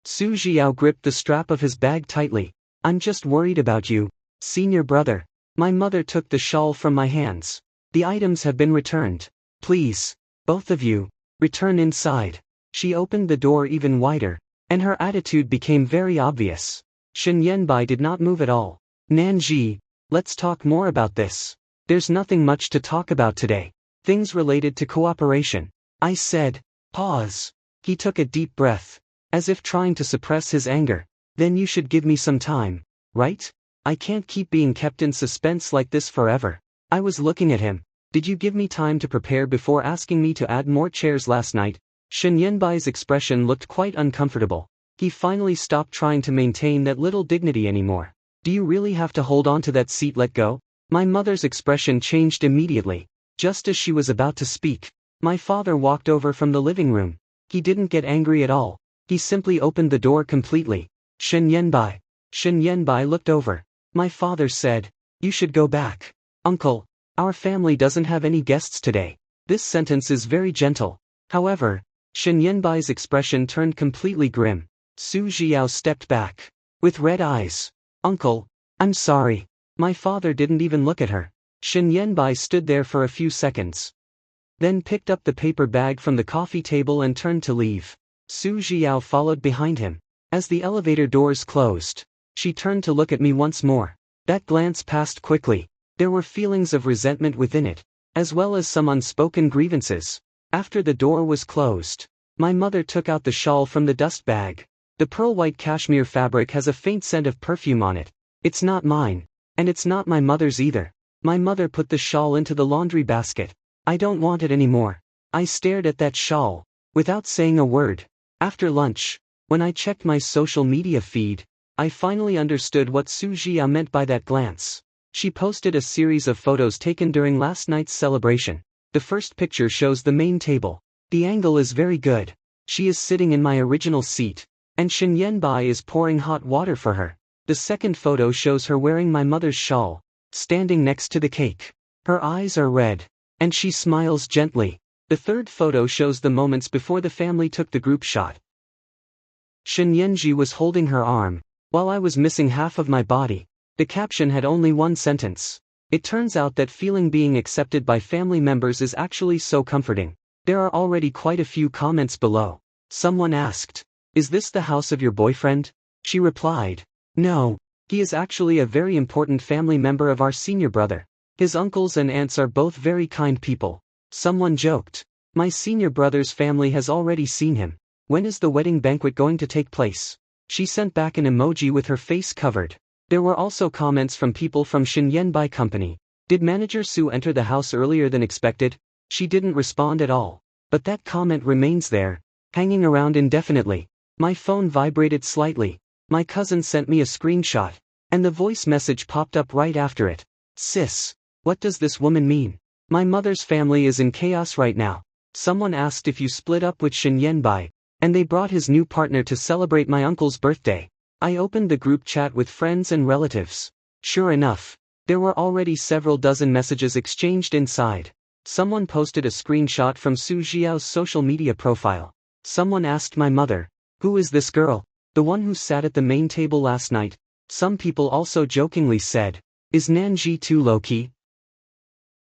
Su Jiao gripped the strap of his bag tightly. I'm just worried about you, senior brother. My mother took the shawl from my hands. The items have been returned. Please, both of you, return inside. She opened the door even wider, and her attitude became very obvious. Xinyanbai did not move at all. Nanji, let's talk more about this. There's nothing much to talk about today. Things related to cooperation. I said. Pause. He took a deep breath, as if trying to suppress his anger. Then you should give me some time, right? I can't keep being kept in suspense like this forever. I was looking at him. Did you give me time to prepare before asking me to add more chairs last night? Xinyanbai's expression looked quite uncomfortable. He finally stopped trying to maintain that little dignity anymore. Do you really have to hold on to that seat? Let go? My mother's expression changed immediately. Just as she was about to speak, my father walked over from the living room. He didn't get angry at all. He simply opened the door completely. Xinyanbai. Xinyanbai looked over. My father said, you should go back. Uncle, our family doesn't have any guests today. This sentence is very gentle. However, Xinyanbai's expression turned completely grim. Su Jiao stepped back, with red eyes. Uncle, I'm sorry. My father didn't even look at her. Xinyanbai stood there for a few seconds, then picked up the paper bag from the coffee table and turned to leave. Su Jiao followed behind him. As the elevator doors closed, she turned to look at me once more. That glance passed quickly. There were feelings of resentment within it, as well as some unspoken grievances. After the door was closed, my mother took out the shawl from the dust bag. The pearl-white cashmere fabric has a faint scent of perfume on it. It's not mine, and it's not my mother's either. My mother put the shawl into the laundry basket. I don't want it anymore. I stared at that shawl, without saying a word. After lunch, when I checked my social media feed, I finally understood what Su Jia meant by that glance. She posted a series of photos taken during last night's celebration. The first picture shows the main table. The angle is very good. She is sitting in my original seat, and Xinyanbai is pouring hot water for her. The second photo shows her wearing my mother's shawl, standing next to the cake. Her eyes are red, and she smiles gently. The third photo shows the moments before the family took the group shot. Xinyanji was holding her arm, while I was missing half of my body. The caption had only one sentence. It turns out that feeling being accepted by family members is actually so comforting. There are already quite a few comments below. Someone asked, "Is this the house of your boyfriend?" She replied, "No. He is actually a very important family member of our senior brother. His uncles and aunts are both very kind people." Someone joked, "My senior brother's family has already seen him. When is the wedding banquet going to take place?" She sent back an emoji with her face covered. There were also comments from people from Xinyanbai Company. Did Manager Sue enter the house earlier than expected? She didn't respond at all. But that comment remains there, hanging around indefinitely. My phone vibrated slightly. My cousin sent me a screenshot. And the voice message popped up right after it. Sis. What does this woman mean? My mother's family is in chaos right now. Someone asked if you split up with Shin Yenbai, and they brought his new partner to celebrate my uncle's birthday. I opened the group chat with friends and relatives. Sure enough, there were already several dozen messages exchanged inside. Someone posted a screenshot from Su Jiao's social media profile. Someone asked my mother, "Who is this girl? The one who sat at the main table last night?" Some people also jokingly said, "Is Nanji too low-key?"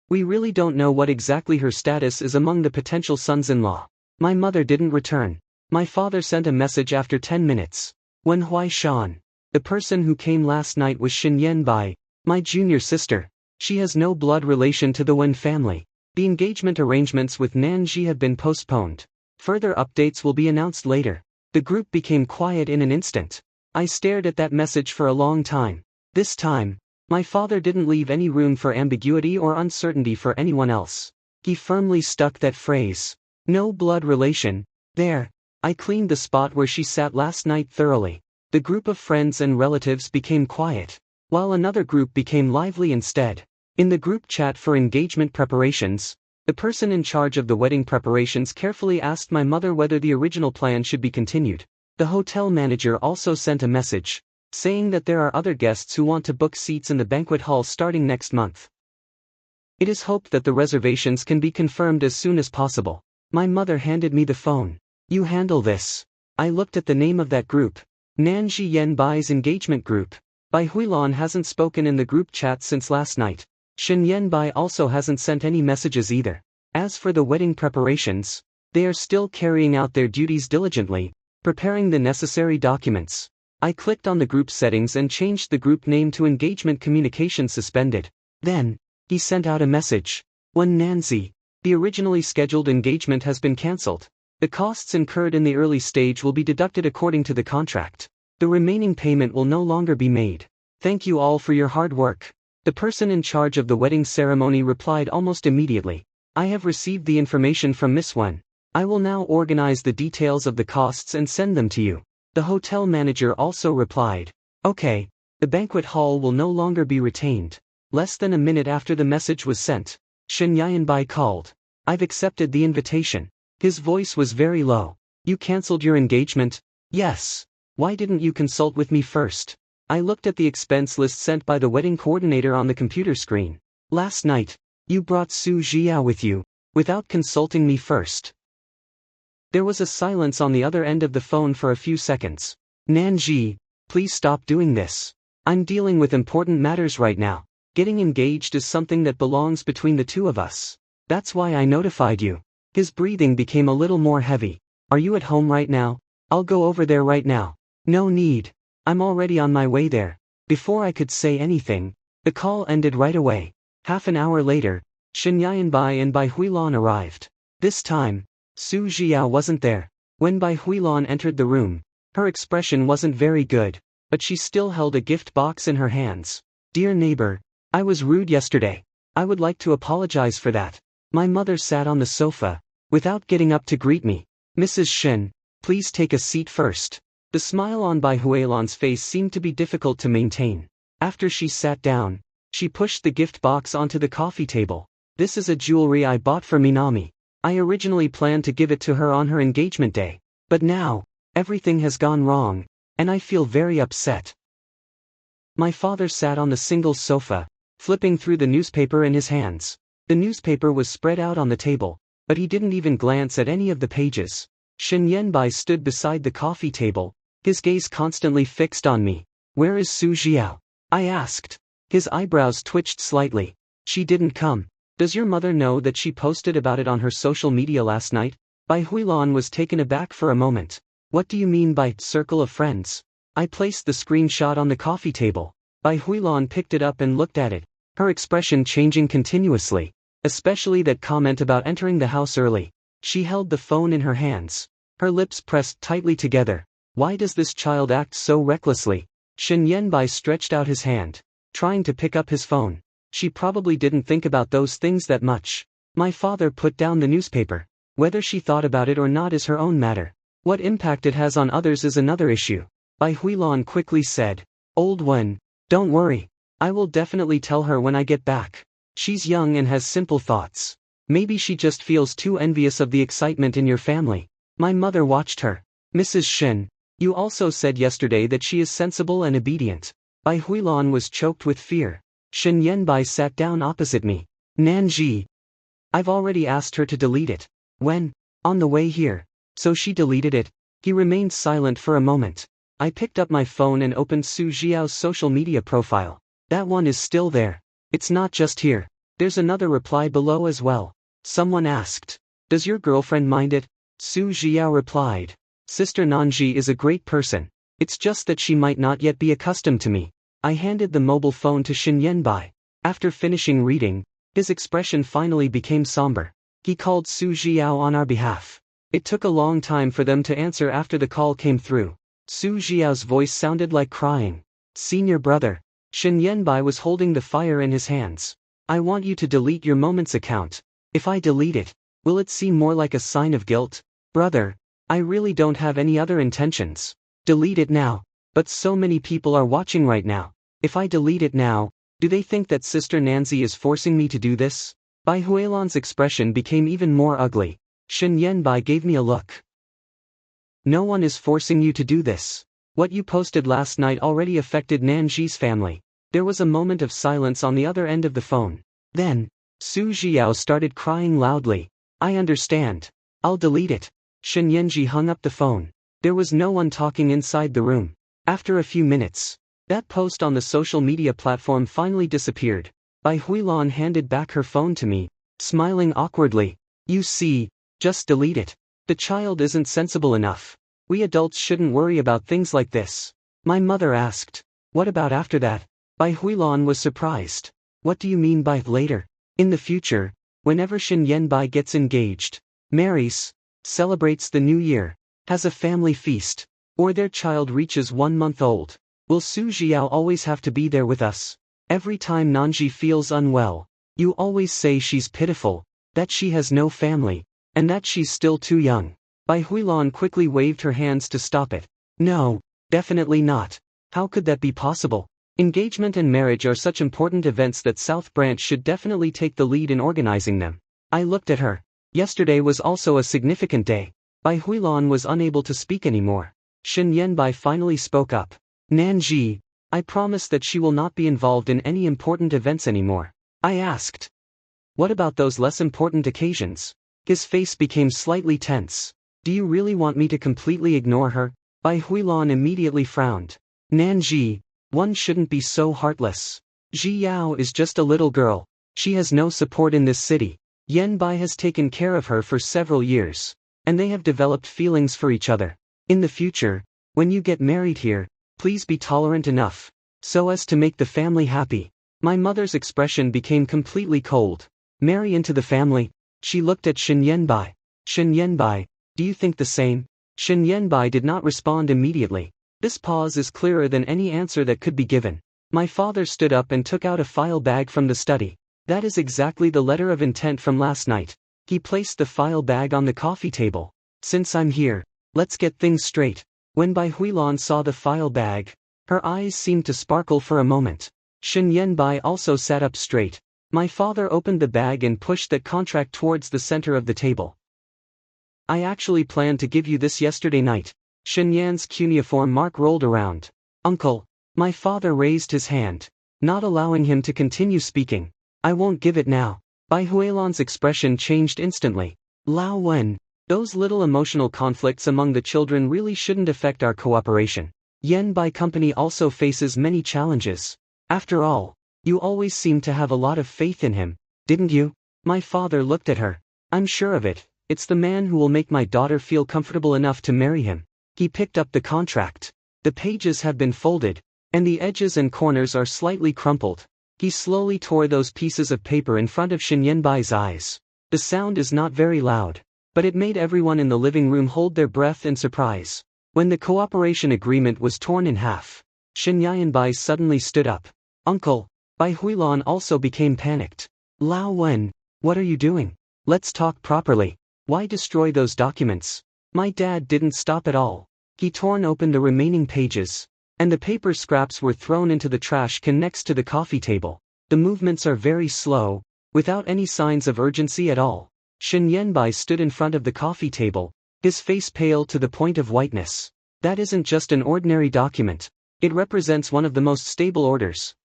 We really don't know what exactly her status is among the potential sons-in-law. My mother didn't return. My father sent a message after 10 minutes. Wen Hui Shan. The person who came last night was Shin Yenbai, my junior sister. She has no blood relation to the Wen family. The engagement arrangements with Nanji have been postponed. Further updates will be announced later. The group became quiet in an instant. I stared at that message for a long time. This time, my father didn't leave any room for ambiguity or uncertainty for anyone else. He firmly stuck that phrase. No blood relation. There. I cleaned the spot where she sat last night thoroughly. The group of friends and relatives became quiet, while another group became lively instead. In the group chat for engagement preparations, the person in charge of the wedding preparations carefully asked my mother whether the original plan should be continued. The hotel manager also sent a message, saying that there are other guests who want to book seats in the banquet hall starting next month. It is hoped that the reservations can be confirmed as soon as possible. My mother handed me the phone. You handle this. I looked at the name of that group. Nanji Yenbai's engagement group. Bai Huilan hasn't spoken in the group chat since last night. Shin Yenbai also hasn't sent any messages either. As for the wedding preparations, they are still carrying out their duties diligently, preparing the necessary documents. I clicked on the group settings and changed the group name to Engagement Communication Suspended. Then, he sent out a message. Wen Nanzi, the originally scheduled engagement has been cancelled. The costs incurred in the early stage will be deducted according to the contract. The remaining payment will no longer be made. Thank you all for your hard work. The person in charge of the wedding ceremony replied almost immediately. I have received the information from Miss Wen. I will now organize the details of the costs and send them to you. The hotel manager also replied. Okay. The banquet hall will no longer be retained. Less than a minute after the message was sent, Shin Yanbai called. I've accepted the invitation. His voice was very low. You cancelled your engagement? Yes. Why didn't you consult with me first? I looked at the expense list sent by the wedding coordinator on the computer screen. Last night, you brought Su Jiao with you, without consulting me first. There was a silence on the other end of the phone for a few seconds. Nanji, please stop doing this. I'm dealing with important matters right now. Getting engaged is something that belongs between the two of us. That's why I notified you. His breathing became a little more heavy. Are you at home right now? I'll go over there right now. No need. I'm already on my way there. Before I could say anything, the call ended right away. Half an hour later, Shin Yanbai and Bai Huilan arrived. This time, Su Jiao wasn't there. When Bai Huilan entered the room, her expression wasn't very good, but she still held a gift box in her hands. Dear neighbor, I was rude yesterday. I would like to apologize for that. My mother sat on the sofa, without getting up to greet me. Mrs. Shin, please take a seat first. The smile on Bai Huilan's face seemed to be difficult to maintain. After she sat down, she pushed the gift box onto the coffee table. This is a jewelry I bought for Minami. I originally planned to give it to her on her engagement day. But now, everything has gone wrong, and I feel very upset. My father sat on the single sofa, flipping through the newspaper in his hands. The newspaper was spread out on the table, but he didn't even glance at any of the pages. Shin Yenbai stood beside the coffee table, his gaze constantly fixed on me. Where is Su Jiao? I asked. His eyebrows twitched slightly. She didn't come. Does your mother know that she posted about it on her social media last night? Bai Huilan was taken aback for a moment. What do you mean by circle of friends? I placed the screenshot on the coffee table. Bai Huilan picked it up and looked at it, her expression changing continuously, especially that comment about entering the house early. She held the phone in her hands, her lips pressed tightly together. Why does this child act so recklessly? Shin Yenbai stretched out his hand, trying to pick up his phone. She probably didn't think about those things that much. My father put down the newspaper. Whether she thought about it or not is her own matter. What impact it has on others is another issue. Bai Huilan quickly said. Old Wen, don't worry. I will definitely tell her when I get back. She's young and has simple thoughts. Maybe she just feels too envious of the excitement in your family. My mother watched her. Mrs. Shen, you also said yesterday that she is sensible and obedient. Bai Huilan was choked with fear. Shen Yanbai sat down opposite me. Nanji. I've already asked her to delete it. When? On the way here. So she deleted it. He remained silent for a moment. I picked up my phone and opened Su Jiao's social media profile. That one is still there. It's not just here. There's another reply below as well. Someone asked. Does your girlfriend mind it? Su Jiao replied. Sister Nanji is a great person. It's just that she might not yet be accustomed to me. I handed the mobile phone to Xin Yanbai. After finishing reading, his expression finally became somber. He called Su Jiao on our behalf. It took a long time for them to answer after the call came through. Su Jiao's voice sounded like crying. Senior brother. Xin Yanbai was holding the fire in his hands. I want you to delete your Moments account. If I delete it, will it seem more like a sign of guilt? Brother, I really don't have any other intentions. Delete it now. But so many people are watching right now. If I delete it now, do they think that Sister Nancy is forcing me to do this? Bai Huilan's expression became even more ugly. Shen Yanbai gave me a look. No one is forcing you to do this. What you posted last night already affected Nanji's family. There was a moment of silence on the other end of the phone. Then, Su Jiao started crying loudly. I understand. I'll delete it. Shen Yanji hung up the phone. There was no one talking inside the room. After a few minutes, that post on the social media platform finally disappeared. Bai Huilan handed back her phone to me, smiling awkwardly. You see, just delete it. The child isn't sensible enough. We adults shouldn't worry about things like this. My mother asked. What about after that? Bai Huilan was surprised. What do you mean by later? In the future, whenever Shen Yanbai gets engaged, marries, celebrates the new year, has a family feast, or their child reaches 1 month old, will Su Jiao always have to be there with us? Every time Nanji feels unwell, you always say she's pitiful, that she has no family, and that she's still too young. Bai Huilan quickly waved her hands to stop it. No, definitely not. How could that be possible? Engagement and marriage are such important events that South Branch should definitely take the lead in organizing them. I looked at her. Yesterday was also a significant day. Bai Huilan was unable to speak anymore. Shen Yanbai finally spoke up. Nanji, I promise that she will not be involved in any important events anymore. I asked. What about those less important occasions? His face became slightly tense. Do you really want me to completely ignore her? Bai Huilan immediately frowned. Nanji, one shouldn't be so heartless. Ji Yao is just a little girl. She has no support in this city. Yanbai has taken care of her for several years, and they have developed feelings for each other. In the future, when you get married here, please be tolerant enough, so as to make the family happy. My mother's expression became completely cold. Marry into the family? She looked at Shen Yanbai. Shen Yanbai, do you think the same? Shen Yanbai did not respond immediately. This pause is clearer than any answer that could be given. My father stood up and took out a file bag from the study. That is exactly the letter of intent from last night. He placed the file bag on the coffee table. Since I'm here, let's get things straight. When Bai Huilan saw the file bag, her eyes seemed to sparkle for a moment. Shen Yanbai also sat up straight. My father opened the bag and pushed that contract towards the center of the table. I actually planned to give you this yesterday night. Shen Yan's cuneiform mark rolled around. Uncle. My father raised his hand, not allowing him to continue speaking. I won't give it now. Bai Huilan's expression changed instantly. Lao Wen. Those little emotional conflicts among the children really shouldn't affect our cooperation. Yan Bai Company also faces many challenges. After all, you always seemed to have a lot of faith in him, didn't you? My father looked at her. I'm sure of it. It's the man who will make my daughter feel comfortable enough to marry him. He picked up the contract. The pages have been folded, and the edges and corners are slightly crumpled. He slowly tore those pieces of paper in front of Shen Yanbai's eyes. The sound is not very loud, but it made everyone in the living room hold their breath in surprise. When the cooperation agreement was torn in half, Shen Yanbai suddenly stood up. Uncle, Bai Huilan also became panicked. Lao Wen, what are you doing? Let's talk properly. Why destroy those documents? My dad didn't stop at all. He torn open the remaining pages, and the paper scraps were thrown into the trash can next to the coffee table. The movements are very slow, without any signs of urgency at all. Shen Yanbai stood in front of the coffee table, his face pale to the point of whiteness. That isn't just an ordinary document. It represents one of the most stable orders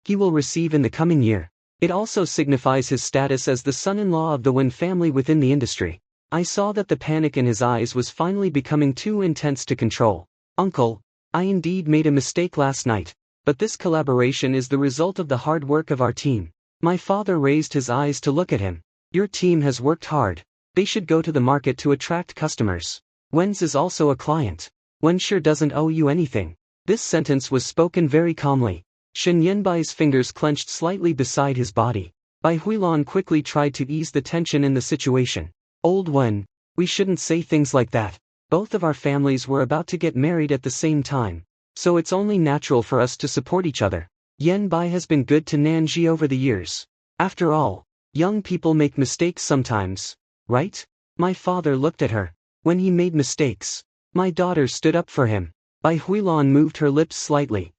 he will receive in the coming year. It also signifies his status as the son-in-law of the Wen family within the industry. I saw that the panic in his eyes was finally becoming too intense to control. Uncle, I indeed made a mistake last night, but this collaboration is the result of the hard work of our team. My father raised his eyes to look at him. Your team has worked hard. They should go to the market to attract customers. Wen's is also a client. Wen sure doesn't owe you anything. This sentence was spoken very calmly. Shen Yanbai's fingers clenched slightly beside his body. Bai Huilan quickly tried to ease the tension in the situation. Old Wen, we shouldn't say things like that. Both of our families were about to get married at the same time, so it's only natural for us to support each other. Yanbai has been good to Nanji over the years. After all, young people make mistakes sometimes, right? My father looked at her. When he made mistakes, my daughter stood up for him. Bai Huilan moved her lips slightly.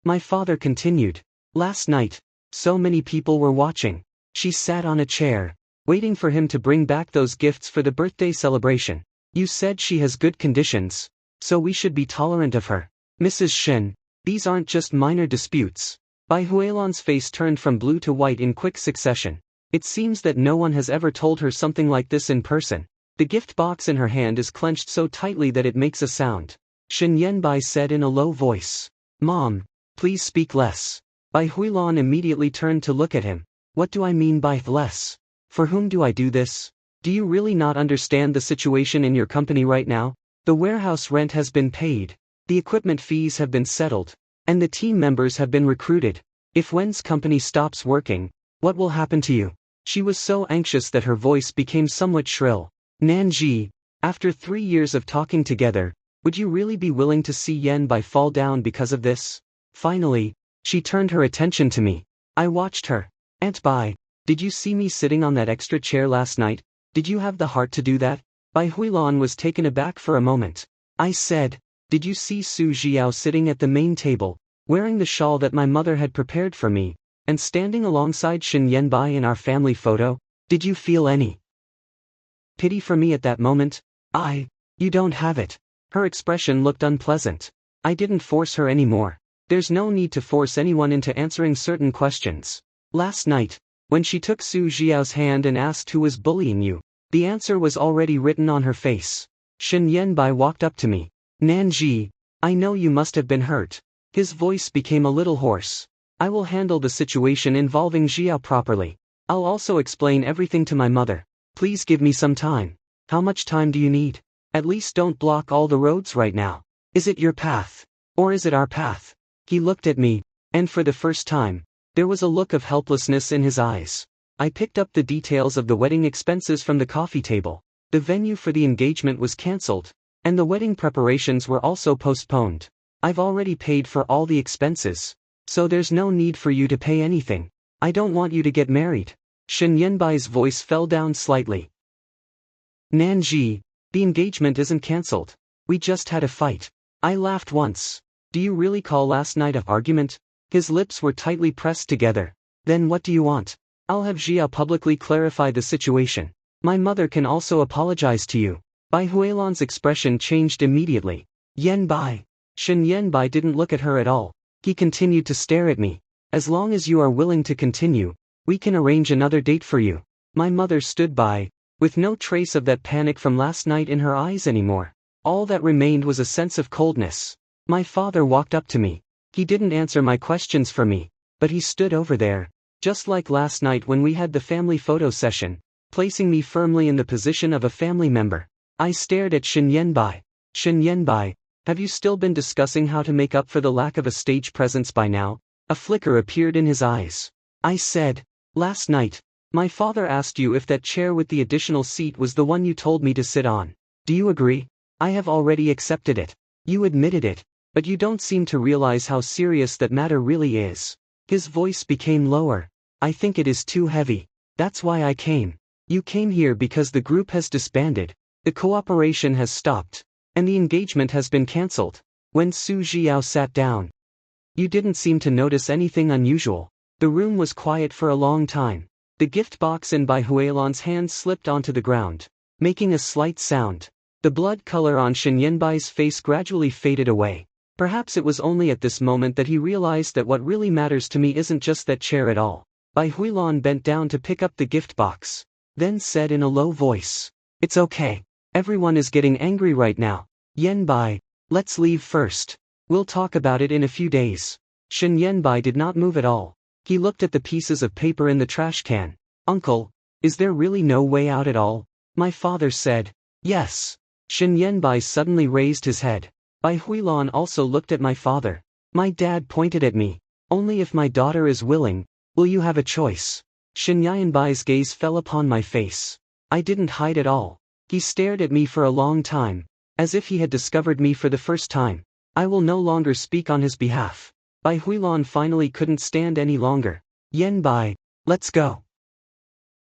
My father continued. Last night, so many people were watching. She sat on a chair, waiting for him to bring back those gifts for the birthday celebration. You said she has good conditions, so we should be tolerant of her. Mrs. Shen, these aren't just minor disputes. Bai Huilan's face turned from blue to white in quick succession. It seems that no one has ever told her something like this in person. The gift box in her hand is clenched so tightly that it makes a sound. Shen Yanbai said in a low voice. Mom, please speak less. Bai Huilan immediately turned to look at him. What do I mean by less? For whom do I do this? Do you really not understand the situation in your company right now? The warehouse rent has been paid, the equipment fees have been settled, and the team members have been recruited. If Wen's company stops working, what will happen to you? She was so anxious that her voice became somewhat shrill. Nanji, after 3 years of talking together, would you really be willing to see Yanbai fall down because of this? Finally, she turned her attention to me. I watched her. Aunt Bai, did you see me sitting on that extra chair last night? Did you have the heart to do that? Bai Huilan was taken aback for a moment. I said, did you see Su Jiao sitting at the main table, wearing the shawl that my mother had prepared for me, and standing alongside Shen Yanbai in our family photo? Did you feel any pity for me at that moment? You don't have it. Her expression looked unpleasant. I didn't force her anymore. There's no need to force anyone into answering certain questions. Last night, when she took Su Jiao's hand and asked who was bullying you, the answer was already written on her face. Shen Yanbai walked up to me. Nanji, I know you must have been hurt. His voice became a little hoarse. I will handle the situation involving Jiao properly. I'll also explain everything to my mother. Please give me some time. How much time do you need? At least don't block all the roads right now. Is it your path? Or is it our path? He looked at me, and for the first time, there was a look of helplessness in his eyes. I picked up the details of the wedding expenses from the coffee table. The venue for the engagement was cancelled, and the wedding preparations were also postponed. I've already paid for all the expenses, so there's no need for you to pay anything. I don't want you to get married. Shen Yanbai's voice fell down slightly. Nanji, the engagement isn't cancelled. We just had a fight. I laughed once. Do you really call last night an argument? His lips were tightly pressed together. Then what do you want? I'll have Jia publicly clarify the situation. My mother can also apologize to you. Bai Huilan's expression changed immediately. Yanbai. Shen Yanbai didn't look at her at all. He continued to stare at me. As long as you are willing to continue, we can arrange another date for you. My mother stood by, with no trace of that panic from last night in her eyes anymore. All that remained was a sense of coldness. My father walked up to me. He didn't answer my questions for me, but he stood over there, just like last night when we had the family photo session, placing me firmly in the position of a family member. I stared at Shen Yanbai. Shen Yanbai, have you still been discussing how to make up for the lack of a stage presence by now? A flicker appeared in his eyes. I said, last night, my father asked you if that chair with the additional seat was the one you told me to sit on. Do you agree? I have already accepted it. You admitted it. But you don't seem to realize how serious that matter really is. His voice became lower. I think it is too heavy. That's why I came. You came here because the group has disbanded, the cooperation has stopped, and the engagement has been cancelled. When Su Jiao sat down, you didn't seem to notice anything unusual. The room was quiet for a long time. The gift box in Bai Huilan's hand slipped onto the ground, making a slight sound. The blood color on Shen Yanbai's face gradually faded away. Perhaps it was only at this moment that he realized that what really matters to me isn't just that chair at all. Bai Huilan bent down to pick up the gift box, then said in a low voice, "It's okay. Everyone is getting angry right now. Yanbai, let's leave first. We'll talk about it in a few days." Shen Yanbai did not move at all. He looked at the pieces of paper in the trash can. "Uncle, is there really no way out at all?" My father said. "Yes." Shen Yanbai suddenly raised his head. Bai Huilan also looked at my father. My dad pointed at me. "Only if my daughter is willing, will you have a choice?" Shen Yanbai's gaze fell upon my face. I didn't hide at all. He stared at me for a long time, as if he had discovered me for the first time. I will no longer speak on his behalf. Bai Huilan finally couldn't stand any longer. "Yanbai, let's go."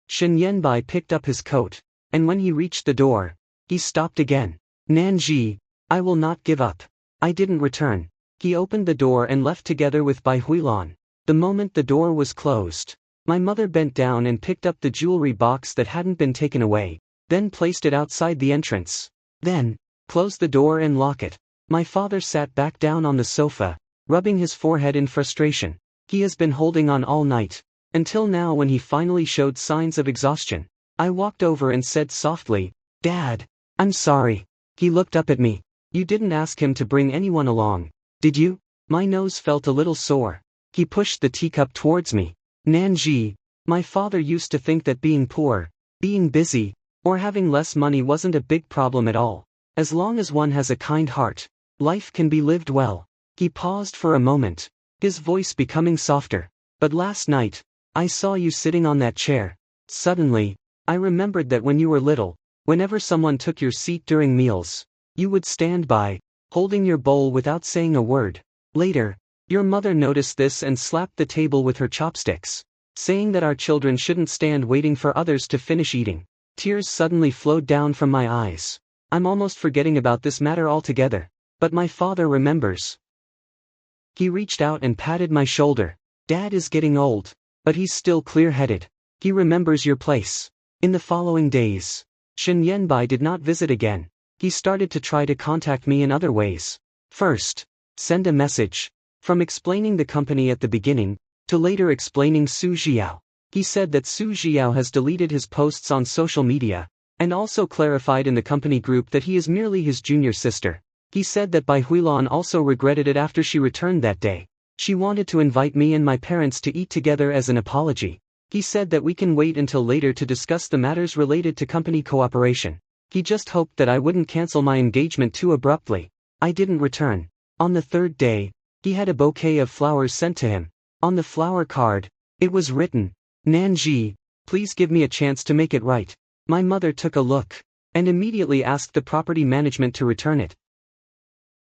Shen Yanbai picked up his coat, and when he reached the door, he stopped again. "Nanji, I will not give up." I didn't return. He opened the door and left together with Bai Huilan. The moment the door was closed, my mother bent down and picked up the jewelry box that hadn't been taken away, then placed it outside the entrance. Then, closed the door and locked it. My father sat back down on the sofa, rubbing his forehead in frustration. He has been holding on all night, until now when he finally showed signs of exhaustion. I walked over and said softly, "Dad, I'm sorry." He looked up at me. "You didn't ask him to bring anyone along, did you?" My nose felt a little sore. He pushed the teacup towards me. "Nanji, my father used to think that being poor, being busy, or having less money wasn't a big problem at all. As long as one has a kind heart, life can be lived well." He paused for a moment, his voice becoming softer. "But last night, I saw you sitting on that chair. Suddenly, I remembered that when you were little, whenever someone took your seat during meals, you would stand by, holding your bowl without saying a word. Later, your mother noticed this and slapped the table with her chopsticks, saying that our children shouldn't stand waiting for others to finish eating." Tears suddenly flowed down from my eyes. I'm almost forgetting about this matter altogether. But my father remembers. He reached out and patted my shoulder. "Dad is getting old, but he's still clear-headed. He remembers your place." In the following days, Shen Yanbai did not visit again. He started to try to contact me in other ways. First, send a message. From explaining the company at the beginning, to later explaining Su Jiao. He said that Su Jiao has deleted his posts on social media, and also clarified in the company group that he is merely his junior sister. He said that Bai Huilan also regretted it after she returned that day. She wanted to invite me and my parents to eat together as an apology. He said that we can wait until later to discuss the matters related to company cooperation. He just hoped that I wouldn't cancel my engagement too abruptly. I didn't return. On the third day, he had a bouquet of flowers sent to him. On the flower card, it was written, "Nanji, please give me a chance to make it right." My mother took a look, and immediately asked the property management to return it.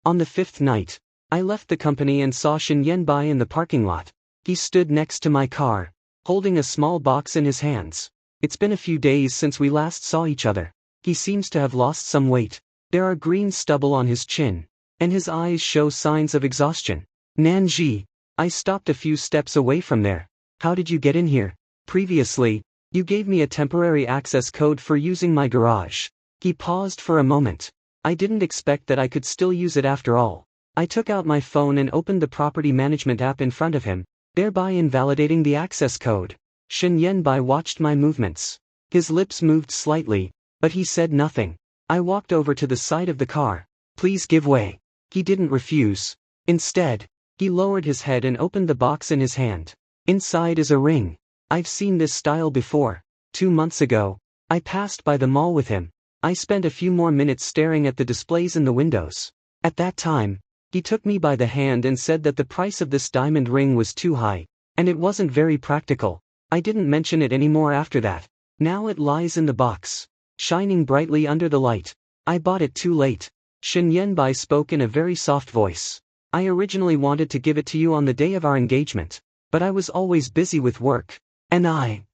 On the fifth night, I left the company and saw Shen Yanbai in the parking lot. He stood next to my car, holding a small box in his hands. "It's been a few days since we last saw each other. He seems to have lost some weight. There are green stubble on his chin, and his eyes show signs of exhaustion." "Nanji." I stopped a few steps away from there. "How did you get in here?" "Previously, you gave me a temporary access code for using my garage." He paused for a moment. I didn't expect that I could still use it after all. I took out my phone and opened the property management app in front of him, thereby invalidating the access code. Shen Yanbai watched my movements. His lips moved slightly, but he said nothing. I walked over to the side of the car. "Please give way." He didn't refuse. Instead, he lowered his head and opened the box in his hand. Inside is a ring. I've seen this style before. 2 months ago, I passed by the mall with him. I spent a few more minutes staring at the displays in the windows. At that time, he took me by the hand and said that the price of this diamond ring was too high, and it wasn't very practical. I didn't mention it anymore after that. Now it lies in the box, shining brightly under the light. I bought it too late. Shen Yanbai spoke in a very soft voice. I originally wanted to give it to you on the day of our engagement, but I was always busy with work, and I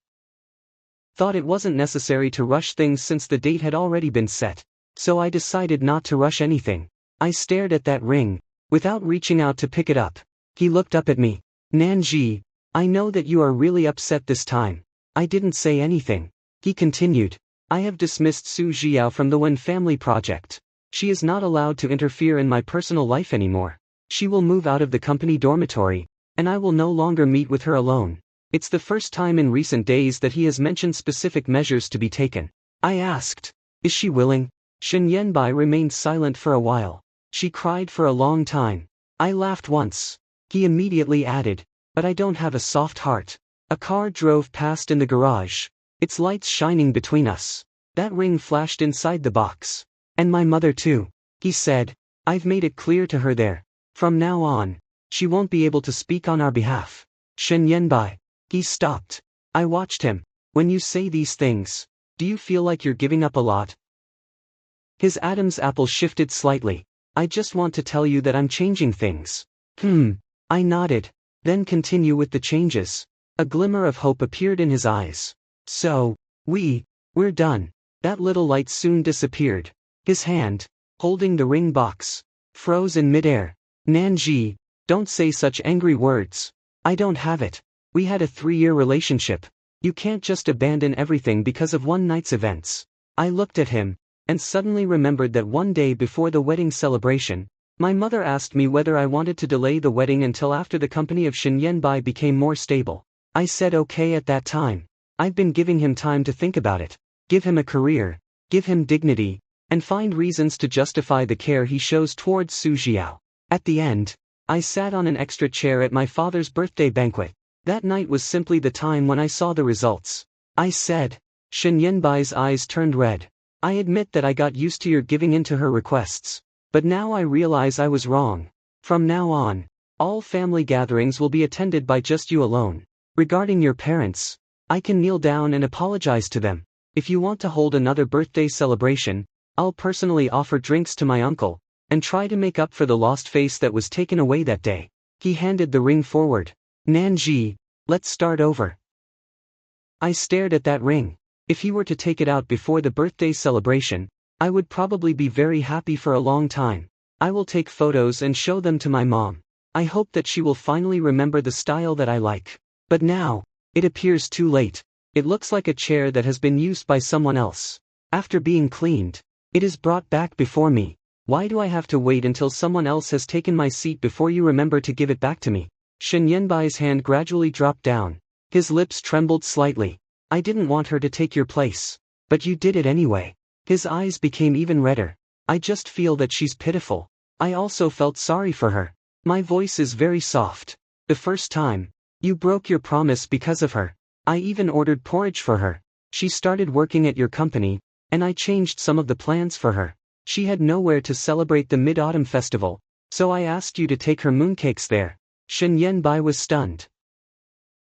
thought it wasn't necessary to rush things since the date had already been set, so I decided not to rush anything. I stared at that ring, without reaching out to pick it up. He looked up at me. Nanji, I know that you are really upset this time. I didn't say anything. He continued. I have dismissed Su Jiao from the Wen family project. She is not allowed to interfere in my personal life anymore. She will move out of the company dormitory, and I will no longer meet with her alone. It's the first time in recent days that he has mentioned specific measures to be taken. I asked, is she willing? Shen Yanbai remained silent for a while. She cried for a long time. I laughed once. He immediately added, but I don't have a soft heart. A car drove past in the garage, its lights shining between us. That ring flashed inside the box. And my mother too. He said, I've made it clear to her there. From now on, she won't be able to speak on our behalf. Shen Yanbai. He stopped. I watched him. When you say these things, do you feel like you're giving up a lot? His Adam's apple shifted slightly. I just want to tell you that I'm changing things. I nodded. Then continue with the changes. A glimmer of hope appeared in his eyes. So, we're done. That little light soon disappeared. His hand, holding the ring box, froze in midair. Nanji, don't say such angry words. I don't have it. We had a 3-year relationship. You can't just abandon everything because of one night's events. I looked at him, and suddenly remembered that one day before the wedding celebration, my mother asked me whether I wanted to delay the wedding until after the company of Shen Yanbai became more stable. I said okay at that time. I've been giving him time to think about it. Give him a career, give him dignity, and find reasons to justify the care he shows towards Su Jiao. At the end, I sat on an extra chair at my father's birthday banquet. That night was simply the time when I saw the results. I said. Shen Yanbai's eyes turned red. I admit that I got used to your giving in to her requests. But now I realize I was wrong. From now on, all family gatherings will be attended by just you alone. Regarding your parents, I can kneel down and apologize to them. If you want to hold another birthday celebration, I'll personally offer drinks to my uncle, and try to make up for the lost face that was taken away that day. He handed the ring forward. Nanji, let's start over. I stared at that ring. If he were to take it out before the birthday celebration, I would probably be very happy for a long time. I will take photos and show them to my mom. I hope that she will finally remember the style that I like. But now, it appears too late. It looks like a chair that has been used by someone else. After being cleaned, it is brought back before me. Why do I have to wait until someone else has taken my seat before you remember to give it back to me? Shen Yanbai's hand gradually dropped down. His lips trembled slightly. I didn't want her to take your place. But you did it anyway. His eyes became even redder. I just feel that she's pitiful. I also felt sorry for her. My voice is very soft. The first time, you broke your promise because of her. I even ordered porridge for her. She started working at your company, and I changed some of the plans for her. She had nowhere to celebrate the Mid-Autumn Festival, so I asked you to take her mooncakes there. Shen Yanbai was stunned.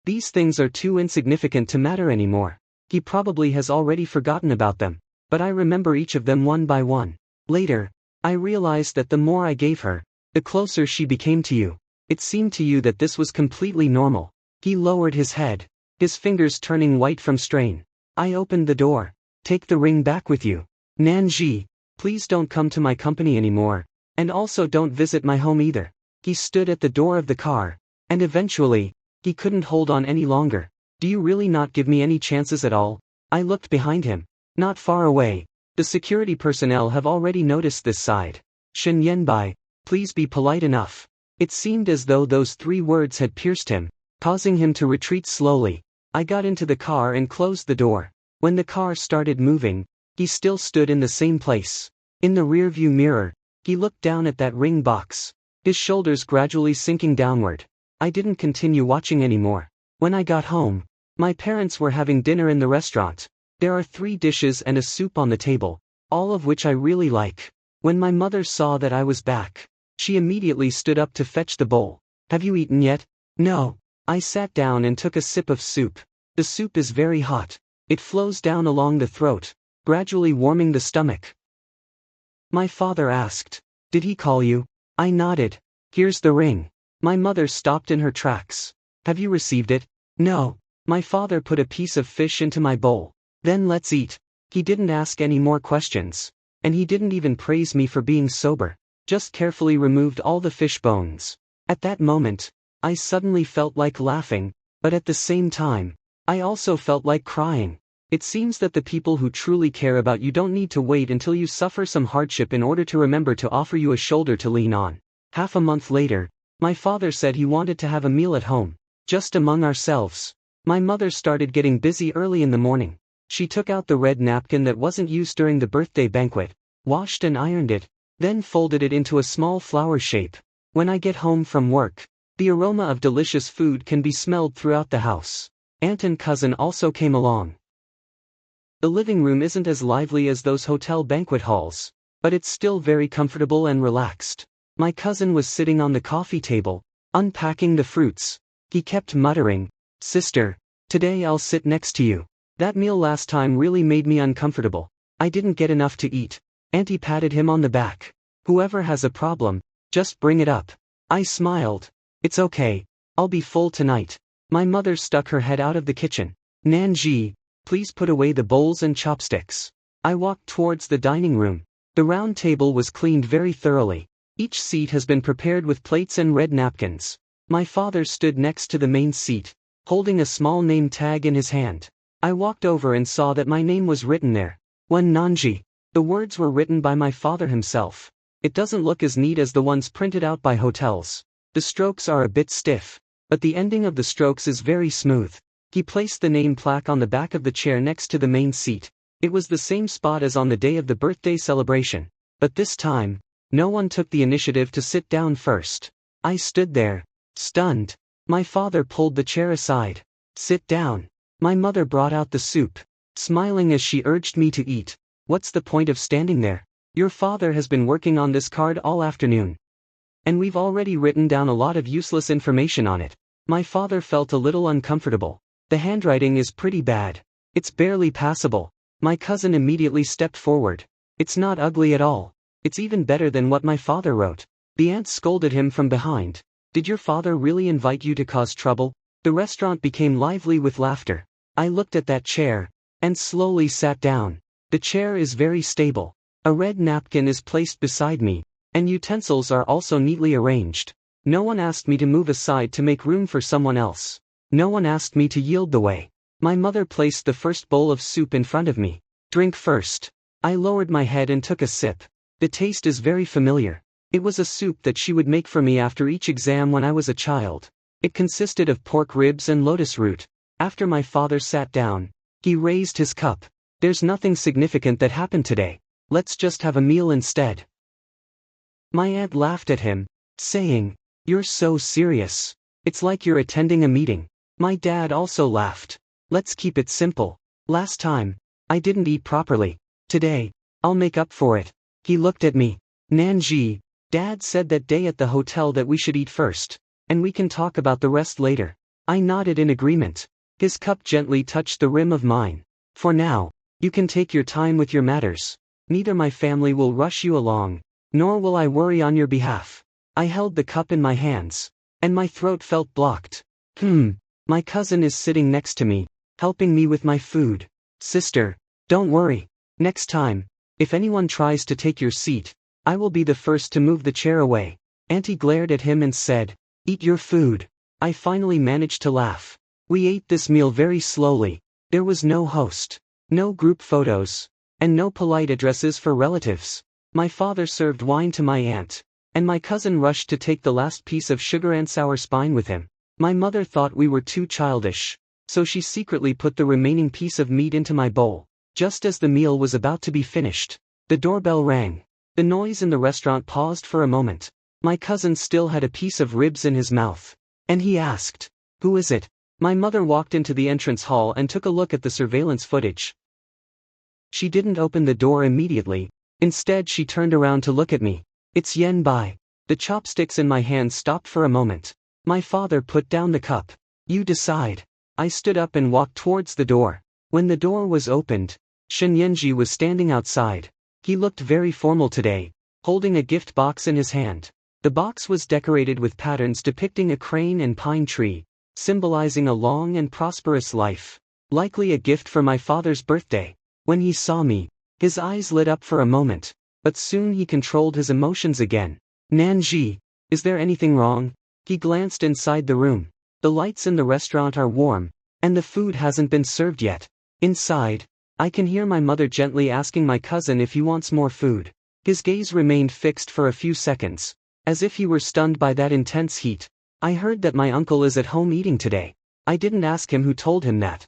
These things are too insignificant to matter anymore. He probably has already forgotten about them, but I remember each of them one by one. Later, I realized that the more I gave her, the closer she became to you. It seemed to you that this was completely normal. He lowered his head, his fingers turning white from strain. I opened the door. Take the ring back with you. Nanji, please don't come to my company anymore, and also don't visit my home either. He stood at the door of the car, and eventually, he couldn't hold on any longer. Do you really not give me any chances at all? I looked behind him. Not far away, the security personnel have already noticed this side. Shen Yanbai, please be polite enough. It seemed as though those 3 words had pierced him, causing him to retreat slowly. I got into the car and closed the door. When the car started moving, he still stood in the same place. In the rearview mirror, he looked down at that ring box, his shoulders gradually sinking downward. I didn't continue watching anymore. When I got home, my parents were having dinner in the restaurant. There are 3 dishes and a soup on the table, all of which I really like. When my mother saw that I was back, she immediately stood up to fetch the bowl. Have you eaten yet? No. I sat down and took a sip of soup. The soup is very hot. It flows down along the throat, gradually warming the stomach. My father asked, did he call you? I nodded. Here's the ring. My mother stopped in her tracks. Have you received it? No. My father put a piece of fish into my bowl. Then let's eat. He didn't ask any more questions. And he didn't even praise me for being sober. Just carefully removed all the fish bones. At that moment, I suddenly felt like laughing, but at the same time, I also felt like crying. It seems that the people who truly care about you don't need to wait until you suffer some hardship in order to remember to offer you a shoulder to lean on. Half a month later, my father said he wanted to have a meal at home, just among ourselves. My mother started getting busy early in the morning. She took out the red napkin that wasn't used during the birthday banquet, washed and ironed it, then folded it into a small flower shape. When I get home from work, the aroma of delicious food can be smelled throughout the house. Aunt and cousin also came along. The living room isn't as lively as those hotel banquet halls, but it's still very comfortable and relaxed. My cousin was sitting on the coffee table, unpacking the fruits. He kept muttering, "Sister, today I'll sit next to you." That meal last time really made me uncomfortable. I didn't get enough to eat. Auntie patted him on the back. "Whoever has a problem, just bring it up." I smiled. "It's okay. I'll be full tonight." My mother stuck her head out of the kitchen. "Nanji, please put away the bowls and chopsticks." I walked towards the dining room. The round table was cleaned very thoroughly. Each seat has been prepared with plates and red napkins. My father stood next to the main seat, holding a small name tag in his hand. I walked over and saw that my name was written there. One Nanji. The words were written by my father himself. It doesn't look as neat as the ones printed out by hotels. The strokes are a bit stiff, but the ending of the strokes is very smooth. He placed the name plaque on the back of the chair next to the main seat. It was the same spot as on the day of the birthday celebration. But this time, no one took the initiative to sit down first. I stood there, stunned. My father pulled the chair aside. "Sit down." My mother brought out the soup, smiling as she urged me to eat. "What's the point of standing there? Your father has been working on this card all afternoon. And we've already written down a lot of useless information on it." My father felt a little uncomfortable. "The handwriting is pretty bad. It's barely passable." My cousin immediately stepped forward. "It's not ugly at all. It's even better than what my father wrote." The aunt scolded him from behind. "Did your father really invite you to cause trouble?" The restaurant became lively with laughter. I looked at that chair, and slowly sat down. The chair is very stable. A red napkin is placed beside me, and utensils are also neatly arranged. No one asked me to move aside to make room for someone else. No one asked me to yield the way. My mother placed the first bowl of soup in front of me. "Drink first." I lowered my head and took a sip. The taste is very familiar. It was a soup that she would make for me after each exam when I was a child. It consisted of pork ribs and lotus root. After my father sat down, he raised his cup. "There's nothing significant that happened today. Let's just have a meal instead." My aunt laughed at him, saying, "You're so serious. It's like you're attending a meeting." My dad also laughed. "Let's keep it simple. Last time, I didn't eat properly. Today, I'll make up for it." He looked at me. "Nanji, Dad said that day at the hotel that we should eat first, and we can talk about the rest later." I nodded in agreement. His cup gently touched the rim of mine. "For now, you can take your time with your matters. Neither my family will rush you along, nor will I worry on your behalf." I held the cup in my hands, and my throat felt blocked. My cousin is sitting next to me, helping me with my food. "Sister, don't worry. Next time, if anyone tries to take your seat, I will be the first to move the chair away." Auntie glared at him and said, "Eat your food." I finally managed to laugh. We ate this meal very slowly. There was no host, no group photos, and no polite addresses for relatives. My father served wine to my aunt, and my cousin rushed to take the last piece of sugar and sour spine with him. My mother thought we were too childish, so she secretly put the remaining piece of meat into my bowl. Just as the meal was about to be finished, the doorbell rang. The noise in the restaurant paused for a moment. My cousin still had a piece of ribs in his mouth, and he asked, "Who is it?" My mother walked into the entrance hall and took a look at the surveillance footage. She didn't open the door immediately. Instead, she turned around to look at me. "It's Yen Bai." The chopsticks in my hand stopped for a moment. My father put down the cup. "You decide." I stood up and walked towards the door. When the door was opened, Shen Yenji was standing outside. He looked very formal today, holding a gift box in his hand. The box was decorated with patterns depicting a crane and pine tree, symbolizing a long and prosperous life. Likely a gift for my father's birthday. When he saw me, his eyes lit up for a moment, but soon he controlled his emotions again. Nanji, is there anything wrong? He glanced inside the room. The lights in the restaurant are warm, and the food hasn't been served yet. Inside, I can hear my mother gently asking my cousin if he wants more food. His gaze remained fixed for a few seconds, as if he were stunned by that intense heat. I heard that my uncle is at home eating today. I didn't ask him who told him that.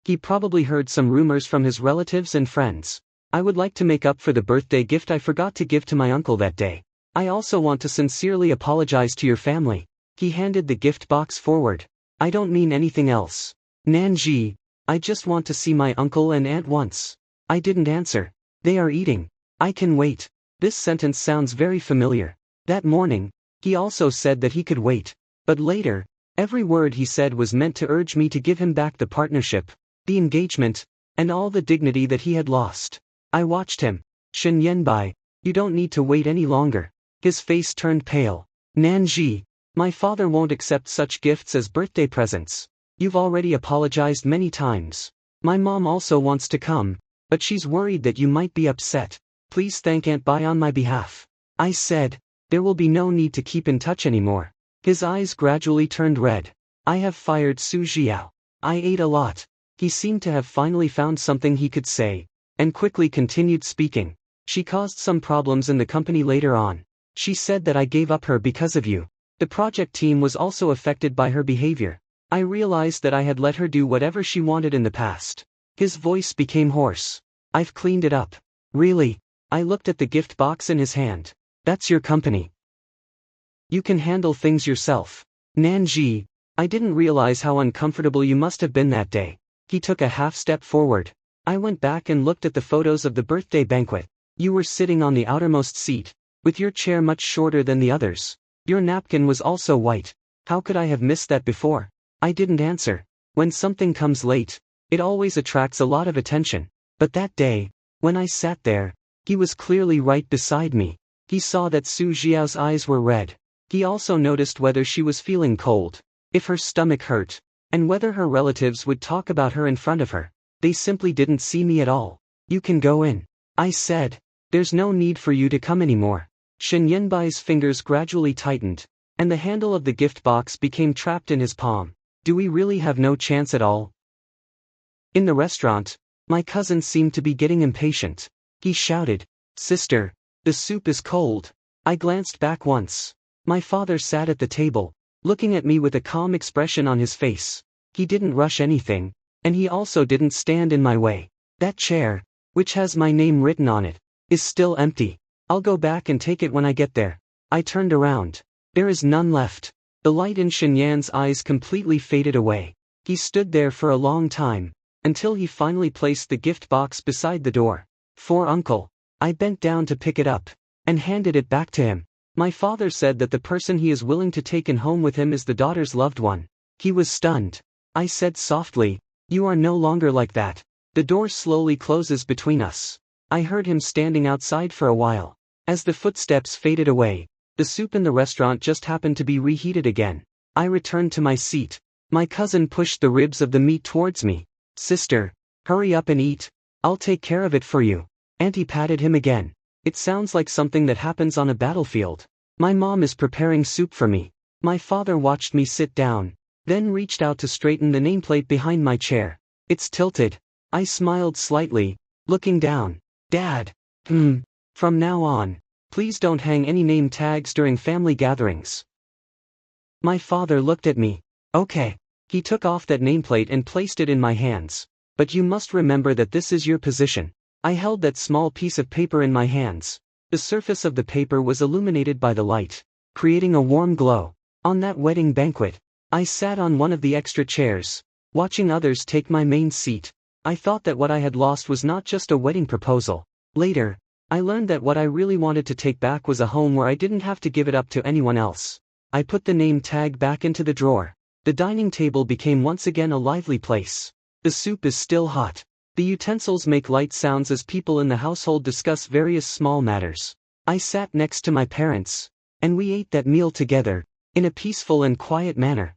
He probably heard some rumors from his relatives and friends. I would like to make up for the birthday gift I forgot to give to my uncle that day. I also want to sincerely apologize to your family. He handed the gift box forward. I don't mean anything else. Nanji, I just want to see my uncle and aunt once. I didn't answer. They are eating. I can wait. This sentence sounds very familiar. That morning, he also said that he could wait. But later, every word he said was meant to urge me to give him back the partnership, the engagement, and all the dignity that he had lost. I watched him. Shen Yanbai, you don't need to wait any longer. His face turned pale. Nanji, my father won't accept such gifts as birthday presents. You've already apologized many times. My mom also wants to come, but she's worried that you might be upset. Please thank Aunt Bai on my behalf. I said, there will be no need to keep in touch anymore. His eyes gradually turned red. I have fired Su Jiao. I ate a lot. He seemed to have finally found something he could say, and quickly continued speaking. She caused some problems in the company later on. She said that I gave up her because of you. The project team was also affected by her behavior. I realized that I had let her do whatever she wanted in the past. His voice became hoarse. I've cleaned it up. Really? I looked at the gift box in his hand. That's your company. You can handle things yourself. Nanji, I didn't realize how uncomfortable you must have been that day. He took a half step forward. I went back and looked at the photos of the birthday banquet. You were sitting on the outermost seat, with your chair much shorter than the others. Your napkin was also white. How could I have missed that before? I didn't answer. When something comes late, it always attracts a lot of attention. But that day, when I sat there, he was clearly right beside me. He saw that Su Jiao's eyes were red. He also noticed whether she was feeling cold, if her stomach hurt, and whether her relatives would talk about her in front of her. They simply didn't see me at all. You can go in. I said, there's no need for you to come anymore. Shen Yanbai's fingers gradually tightened, and the handle of the gift box became trapped in his palm. Do we really have no chance at all? In the restaurant, my cousin seemed to be getting impatient. He shouted, Sister, the soup is cold. I glanced back once. My father sat at the table, looking at me with a calm expression on his face. He didn't rush anything, and he also didn't stand in my way. That chair, which has my name written on it, is still empty. I'll go back and take it when I get there. I turned around. There is none left. The light in Shen Yan's eyes completely faded away. He stood there for a long time, until he finally placed the gift box beside the door. For Uncle. I bent down to pick it up, and handed it back to him. My father said that the person he is willing to take in home with him is the daughter's loved one. He was stunned. I said softly, you are no longer like that. The door slowly closes between us. I heard him standing outside for a while. As the footsteps faded away, the soup in the restaurant just happened to be reheated again. I returned to my seat. My cousin pushed the ribs of the meat towards me. Sister, hurry up and eat. I'll take care of it for you. Auntie patted him again. It sounds like something that happens on a battlefield. My mom is preparing soup for me. My father watched me sit down, then reached out to straighten the nameplate behind my chair. It's tilted. I smiled slightly, looking down. Dad. From now on, please don't hang any name tags during family gatherings. My father looked at me. Okay. He took off that nameplate and placed it in my hands. But you must remember that this is your position. I held that small piece of paper in my hands. The surface of the paper was illuminated by the light, creating a warm glow. On that wedding banquet, I sat on one of the extra chairs, watching others take my main seat. I thought that what I had lost was not just a wedding proposal. Later, I learned that what I really wanted to take back was a home where I didn't have to give it up to anyone else. I put the name tag back into the drawer. The dining table became once again a lively place. The soup is still hot. The utensils make light sounds as people in the household discuss various small matters. I sat next to my parents. And we ate that meal together, in a peaceful and quiet manner.